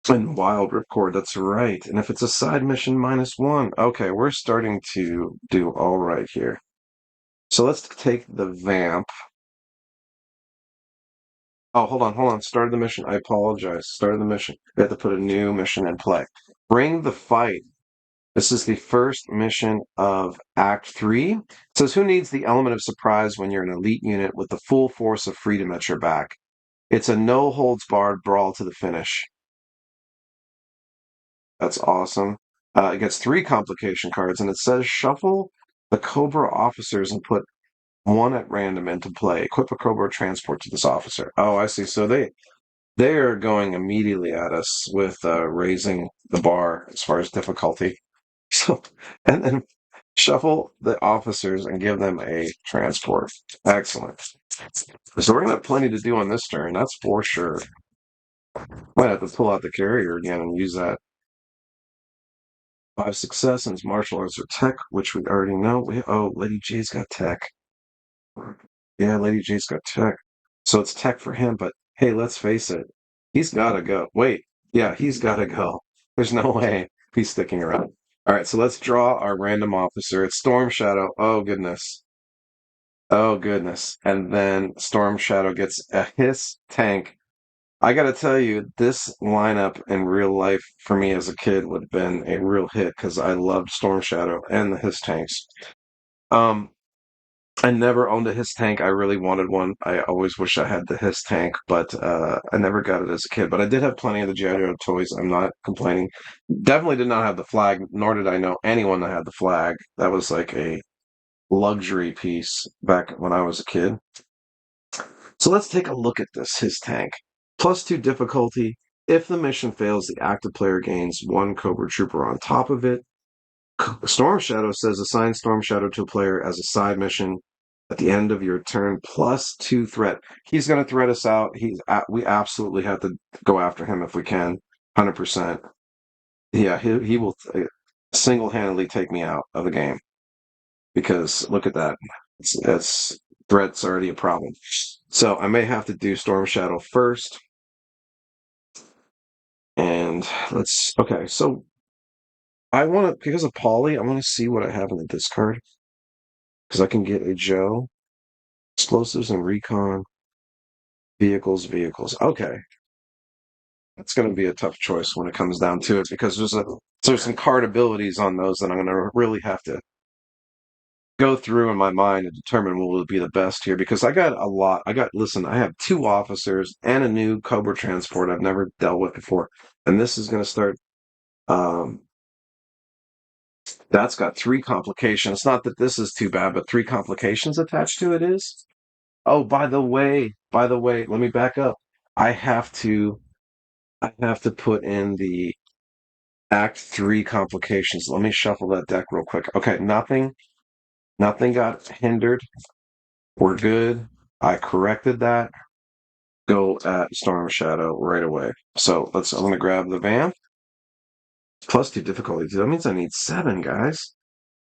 And wild ripcord, that's right. And if it's a side mission, -1. Okay, we're starting to do all right here. So let's take the vamp. Oh, hold on. Started the mission. I apologize. Started the mission. We have to put a new mission in play. Bring the fight. This is the first mission of Act 3. It says, who needs the element of surprise when you're an elite unit with the full force of freedom at your back? It's a no-holds-barred brawl to the finish. That's awesome. It gets 3 complication cards, and it says shuffle the Cobra officers and put 1 at random into play. Equip a Cobra transport to this officer. Oh, I see. So they are going immediately at us with raising the bar as far as difficulty. So, and then shuffle the officers and give them a transport. Excellent. So we're gonna have plenty to do on this turn. That's for sure. Might have to pull out the carrier again and use that. 5 success in his martial arts or tech, which we already know. Oh, Lady J's got tech. Yeah, Lady J's got tech. So it's tech for him, but hey, let's face it. He's gotta go. Wait, yeah, he's gotta go. There's no way he's sticking around. All right, so let's draw our random officer. It's Storm Shadow. Oh goodness. Oh goodness. And then Storm Shadow gets a hiss tank. I gotta tell you, this lineup in real life for me as a kid would have been a real hit because I loved Storm Shadow and the hiss tanks. Um, I never owned a Hiss tank. I really wanted one. I always wish I had the Hiss tank, but I never got it as a kid. But I did have plenty of the G.I. Joe toys. I'm not complaining. Definitely did not have the flag, nor did I know anyone that had the flag. That was like a luxury piece back when I was a kid. So let's take a look at this Hiss tank. +2 difficulty. If the mission fails, the active player gains 1 Cobra Trooper on top of it. Storm Shadow says assign Storm Shadow to a player as a side mission at the end of your turn +2 threat. He's going to threat us out. We absolutely have to go after him if we can, 100%. Yeah, he will single-handedly take me out of the game because look at that. It's threat's already a problem. So I may have to do Storm Shadow first. And okay, so I want to, because of Polly, I want to see what I have in the discard. Because I can get a Joe, explosives and recon, vehicles. Okay, that's going to be a tough choice when it comes down to it because there's some card abilities on those that I'm going to really have to go through in my mind and determine what will be the best here because I got a lot. Listen, I have 2 officers and a new Cobra transport I've never dealt with before, and this is going to start. Um, that's got 3 complications. Not that this is too bad, but 3 complications attached to it is. Oh, by the way, let me back up. I have to I have to put in the Act 3 complications. Let me shuffle that deck real quick. Okay, nothing got hindered. We're good. I corrected that. Go at Storm Shadow right away. So I'm gonna grab the van. +2 difficulty. That means I need 7, guys.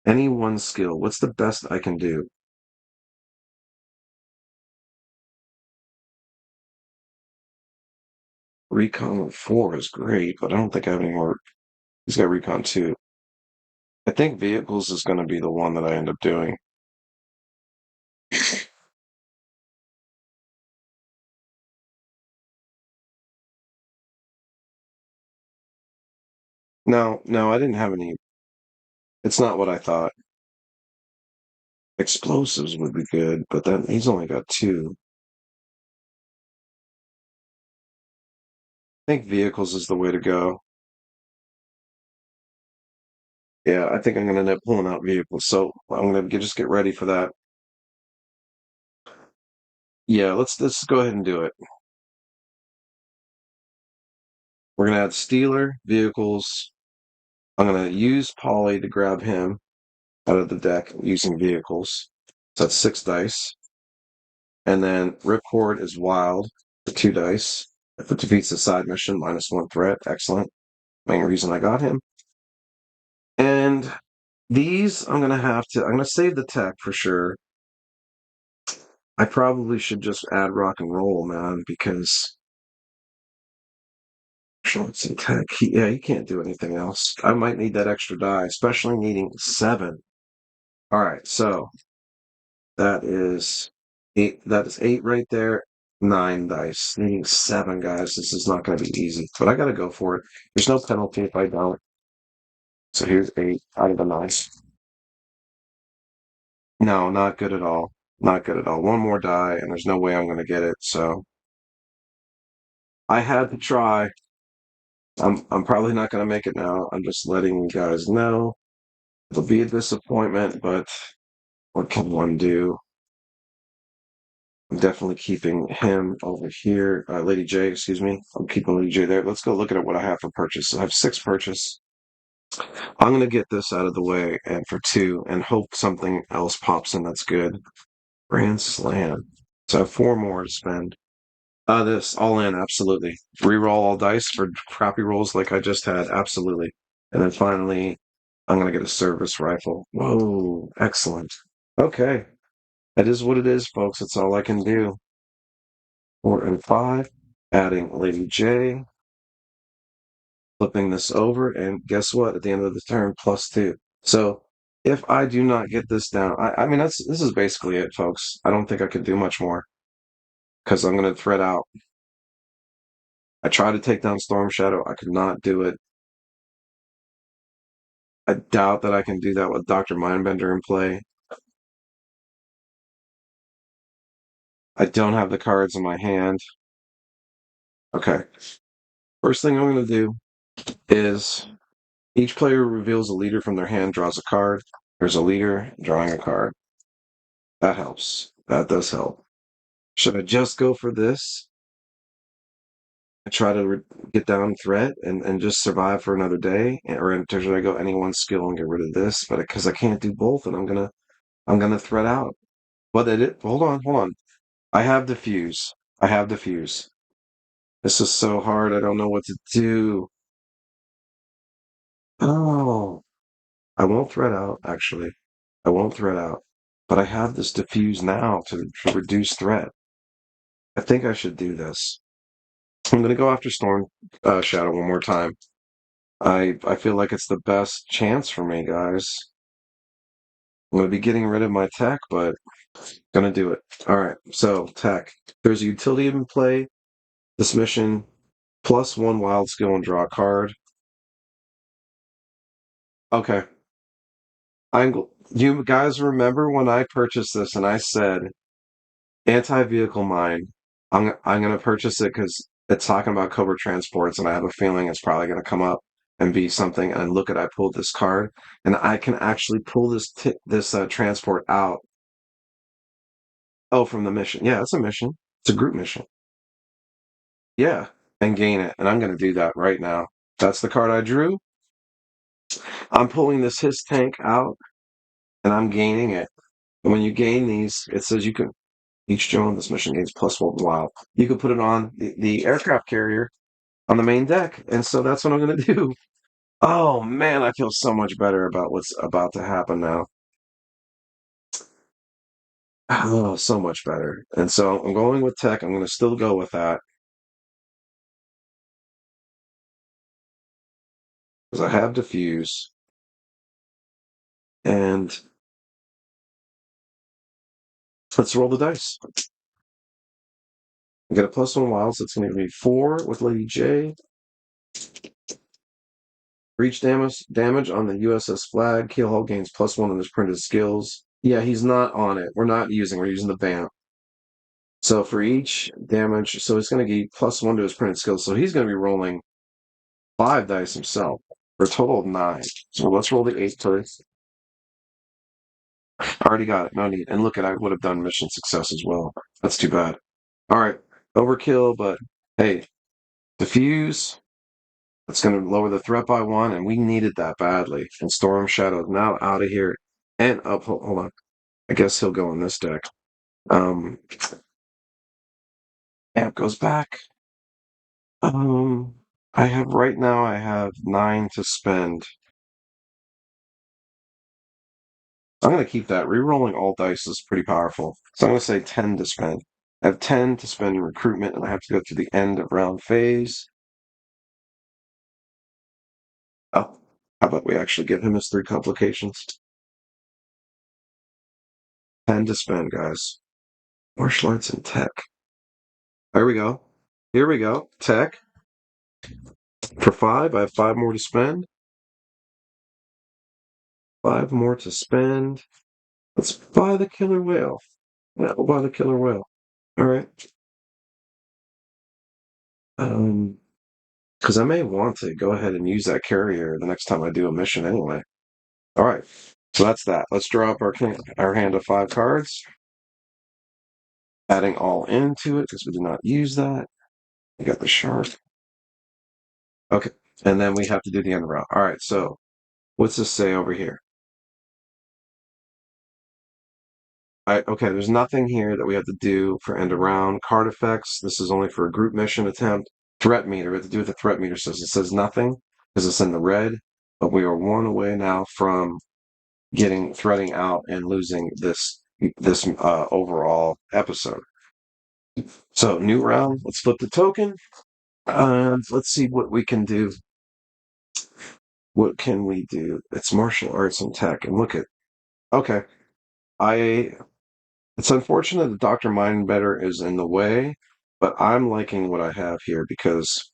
Any one skill. What's the best I can do? Recon 4 is great, but I don't think I have any more. He's got Recon 2. I think vehicles is going to be the one that I end up doing. No, I didn't have any. It's not what I thought. Explosives would be good, but then he's only got 2. I think vehicles is the way to go. Yeah, I think I'm going to end up pulling out vehicles. So I'm going to just get ready for that. Yeah, let's go ahead and do it. We're going to add Steeler, vehicles. I'm going to use Polly to grab him out of the deck using vehicles. So that's 6 dice. And then Ripcord is wild for 2 dice. If it defeats the side mission, -1 threat. Excellent. Main reason I got him. And these, I'm going to save the tech for sure. I probably should just add rock and roll, man, because Schultz and tech, he can't do anything else. I might need that extra die, especially needing 7. All right, so that is 8. That is 8 right there. 9 dice. Needing 7, guys. This is not going to be easy, but I got to go for it. There's no penalty if I don't. So here's 8 out of the 9. No, not good at all. Not good at all. One more die, and there's no way I'm going to get it. So I had to try. I'm probably not going to make it now. I'm just letting you guys know. It'll be a disappointment, but what can one do? I'm definitely keeping him over here. Lady J, excuse me. I'm keeping Lady J there. Let's go look at what I have for purchase. I have 6 purchase. I'm going to get this out of the way and for 2 and hope something else pops in that's good. Grand Slam. So I have 4 more to spend. This all in, absolutely. Reroll all dice for crappy rolls like I just had, absolutely. And then finally, I'm gonna get a service rifle. Whoa, excellent. Okay, that is what it is, folks. That's all I can do. 4 and 5, adding Lady J, flipping this over, and guess what? At the end of the turn, +2. So if I do not get this down, I mean this is basically it, folks. I don't think I could do much more because I'm gonna thread out. I tried to take down Storm Shadow. I could not do it. I doubt that I can do that with Dr. Mindbender in play. I don't have the cards in my hand. Okay. First thing I'm going to do is each player reveals a leader from their hand, draws a card. There's a leader drawing a card. That helps. That does help. Should I just go for this? I try to get down threat and just survive for another day, or should I go any one skill and get rid of this? But because I can't do both, and I'm gonna threat out. But hold on. I have diffuse. I have diffuse. This is so hard. I don't know what to do. Oh, I won't thread out, actually. I won't thread out. But I have this diffuse now to reduce threat. I think I should do this. I'm going to go after Storm Shadow one more time. I feel like it's the best chance for me, guys. I'm going to be getting rid of my tech, but going to do it. All right, so tech. There's a utility in play. This mission, +1 wild skill and draw a card. Okay. You guys remember when I purchased this and I said anti-vehicle mine. I'm gonna purchase it because it's talking about Cobra transports, and I have a feeling it's probably gonna come up and be something. And look at I pulled this card, and I can actually pull this transport out. Oh, from the mission. Yeah, it's a mission. It's a group mission. Yeah, and gain it, and I'm gonna do that right now. That's the card I drew. I'm pulling this his tank out, and I'm gaining it. And when you gain these, it says you can each Joe on this mission gains +1 wild. You can put it on the aircraft carrier on the main deck. And so that's what I'm going to do. Oh, man, I feel so much better about what's about to happen now. Oh, so much better. And so I'm going with tech. I'm going to still go with that because I have diffuse. And let's roll the dice. I get a +1 wild, so it's going to be 4 with Lady J. Breach damage on the USS Flag. Keelhaul gains +1 on his printed skills. Yeah, he's not on it. We're using the vamp. So for each damage, so it's going to give +1 to his printed skills. So he's going to be rolling 5 dice himself for a total of 9. So let's roll the 8 first. I already got it. No need. And look at I would have done mission success as well. That's too bad. All right. Overkill, but hey, diffuse. That's going to lower the threat by 1, and we needed that badly. And Storm Shadow now out of here and up. Hold on. I guess he'll go on this deck. Amp goes back. I have 9 to spend. I'm going to keep that. Rerolling all dice is pretty powerful. So I'm going to say 10 to spend. I have 10 to spend in recruitment, and I have to go to the end of round phase. Oh, how about we actually give him his 3 complications? 10 to spend, guys. Martial arts and tech. There we go. Here we go. Tech. For 5, I have 5 more to spend. 5 more to spend. Let's buy the killer whale. Yeah, we'll buy the killer whale. All right. Because I may want to go ahead and use that carrier the next time I do a mission anyway. All right. So that's that. Let's draw up our hand of 5 cards. Adding all into it because we did not use that. We got the shark. Okay. And then we have to do the end round. All right. So what's this say over here? Okay, there's nothing here that we have to do for end of round. Card effects, this is only for a group mission attempt. Threat meter, we have to do with the threat meter. So it says nothing because it's in the red. but we are one away now from threading out and losing this overall episode. So new round. Let's flip the token. Let's see what we can do. What can we do? It's martial arts and tech. And look at okay. I It's unfortunate that Dr. Mindbetter is in the way, but I'm liking what I have here because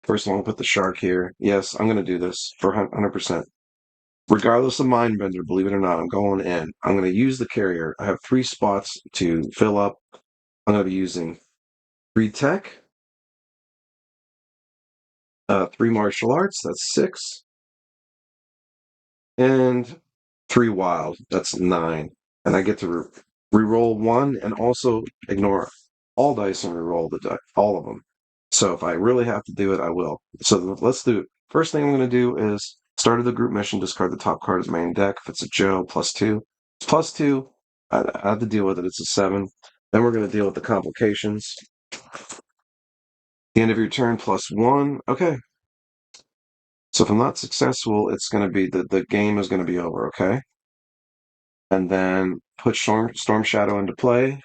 first of all, I'll put the shark here. Yes, I'm going to do this for 100%. Regardless of Mindbender, believe it or not, I'm going in. I'm going to use the carrier. I have 3 spots to fill up. I'm going to be using 3 tech, 3 martial arts, that's 6, and 3 wild, that's 9. And I get to re-roll 1 and also ignore all dice and re-roll all of them. So if I really have to do it, I will. So let's do it. First thing I'm going to do is start of the group mission, discard the top card as main deck. If it's a Joe, +2. It's +2. I have to deal with it. It's a 7. Then we're going to deal with the complications. The end of your turn, +1. Okay. So if I'm not successful, it's going to be the game is going to be over, okay? And then put Storm Shadow into play.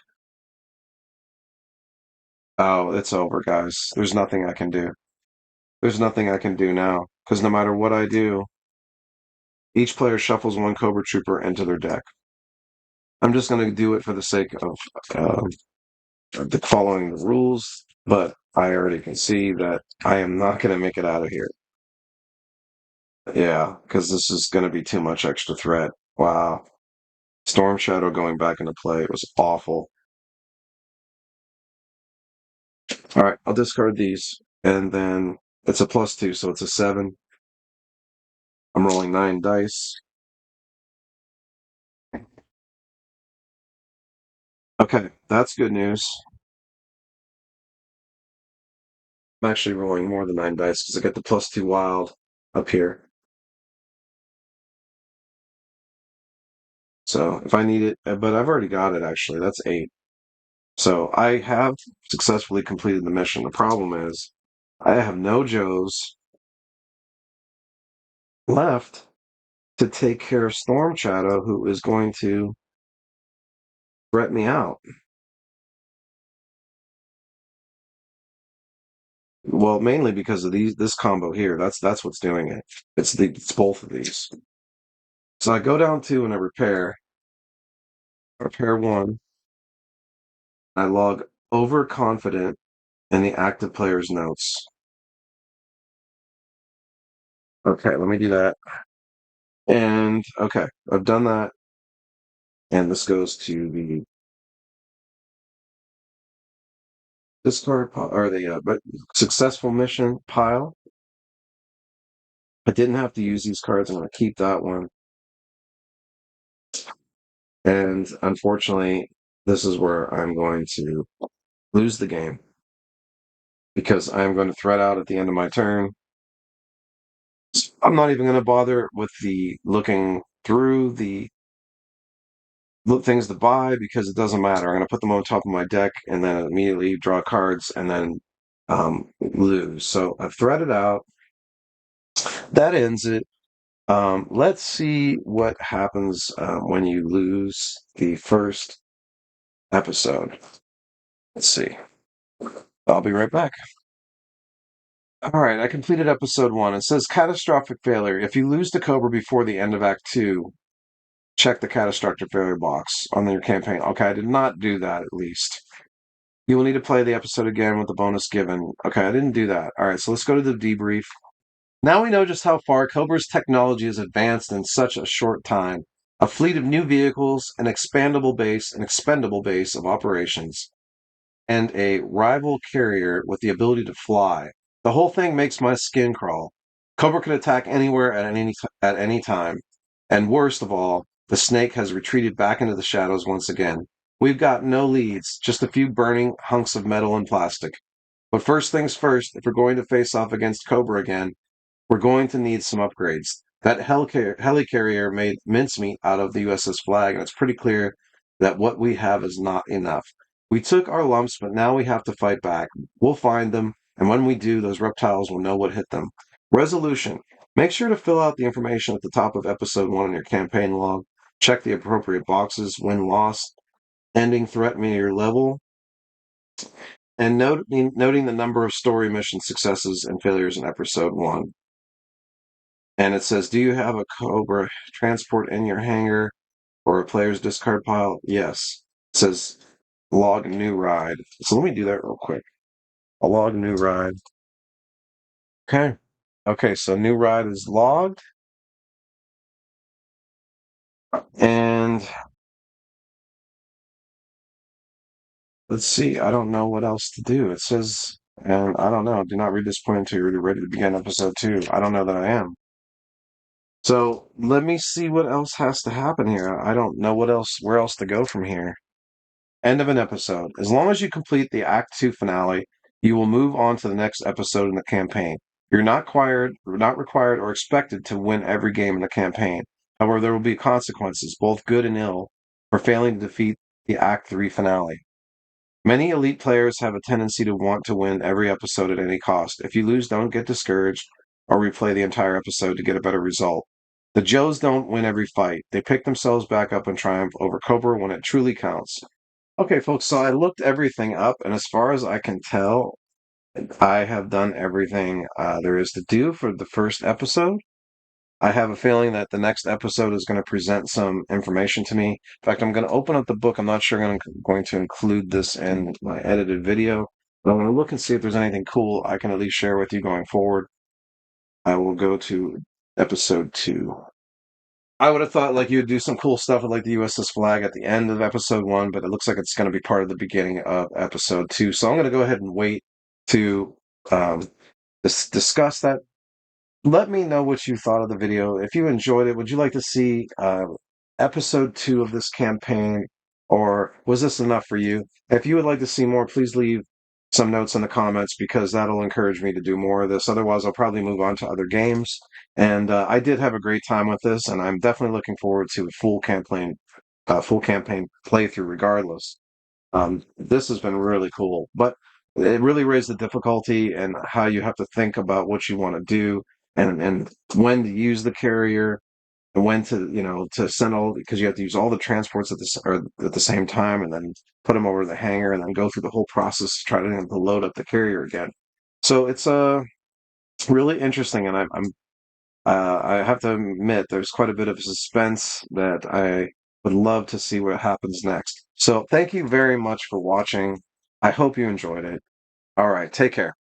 Oh, it's over, guys. There's nothing I can do. There's nothing I can do now, because no matter what I do, each player shuffles 1 Cobra Trooper into their deck. I'm just going to do it for the sake of following the rules, but I already can see that I am not going to make it out of here. Yeah, because this is going to be too much extra threat. Wow. Storm Shadow going back into play. It was awful. All right, I'll discard these, and then it's a +2, so it's a 7. I'm rolling 9 dice. Okay, that's good news. I'm actually rolling more than 9 dice because I get the +2 wild up here. So if I need it, but I've already got it actually. That's 8. So I have successfully completed the mission. The problem is I have no Joes left to take care of Storm Shadow, who is going to threat me out. Well, mainly because of this combo here. That's what's doing it. It's both of these. So I go down 2 and I repair 1. I log overconfident in the active player's notes. Okay, let me do that. And okay, I've done that. And this goes to the discard pile, or the but successful mission pile. I didn't have to use these cards. I'm going to keep that one. And unfortunately, this is where I'm going to lose the game because I'm going to thread out at the end of my turn. I'm not even going to bother with the looking through the things to buy because it doesn't matter. I'm going to put them on top of my deck and then immediately draw cards and then lose. So I've threaded out. That ends it. Let's see what happens when you lose the first episode. Let's see. I'll be right back. All right, I completed episode 1. It says catastrophic failure. If you lose the Cobra before the end of Act 2, check the catastrophic failure box on your campaign. Okay, I did not do that at least. You will need to play the episode again with the bonus given. Okay, I didn't do that. All right, so let's go to the debrief. Now we know just how far Cobra's technology has advanced in such a short time. A fleet of new vehicles, an expendable base of operations, and a rival carrier with the ability to fly. The whole thing makes my skin crawl. Cobra can attack anywhere at any time. And worst of all, the snake has retreated back into the shadows once again. We've got no leads, just a few burning hunks of metal and plastic. But first things first, if we're going to face off against Cobra again, we're going to need some upgrades. That helicarrier made mincemeat out of the USS Flagg, and it's pretty clear that what we have is not enough. We took our lumps, but now we have to fight back. We'll find them, and when we do, those reptiles will know what hit them. Resolution. Make sure to fill out the information at the top of episode 1 in your campaign log. Check the appropriate boxes: win lost, ending threat meter level, and noting the number of story mission successes and failures in episode 1. And it says, do you have a Cobra transport in your hangar or a player's discard pile? Yes. It says log new ride. So let me do that real quick. A log new ride. Okay. Okay, so new ride is logged. And let's see, I don't know what else to do. It says, and I don't know, do not read this point until you're ready to begin episode 2. I don't know that I am. So let me see what else has to happen here. I don't know where else to go from here. End of an episode. As long as you complete the Act 2 finale, you will move on to the next episode in the campaign. You're not required or expected to win every game in the campaign. However, there will be consequences, both good and ill, for failing to defeat the Act 3 finale. Many elite players have a tendency to want to win every episode at any cost. If you lose, don't get discouraged or replay the entire episode to get a better result. The Joes don't win every fight. They pick themselves back up and triumph over Cobra when it truly counts. Okay, folks, so I looked everything up, and as far as I can tell, I have done everything there is to do for the first episode. I have a feeling that the next episode is going to present some information to me. In fact, I'm going to open up the book. I'm not sure I'm going to include this in my edited video, but I'm going to look and see if there's anything cool I can at least share with you going forward. I will go to episode 2. I would have thought like you'd do some cool stuff with like the USS Flag at the end of episode 1, but it looks like it's going to be part of the beginning of episode 2. So I'm going to go ahead and wait to um, discuss that. Let me know what you thought of the video. If you enjoyed it, would you like to see episode 2 of this campaign, or was this enough for you? If you would like to see more, please leave some notes in the comments because that'll encourage me to do more of this. Otherwise, I'll probably move on to other games. And I did have a great time with this, and I'm definitely looking forward to a full campaign playthrough, regardless. This has been really cool, but it really raised the difficulty and how you have to think about what you want to do and when to use the carrier and when to to send all because you have to use all the transports at the same time and then put them over the hangar and then go through the whole process to try to load up the carrier again. So it's really interesting, and I have to admit there's quite a bit of suspense that I would love to see what happens next. So thank you very much for watching. I hope you enjoyed it. All right, take care.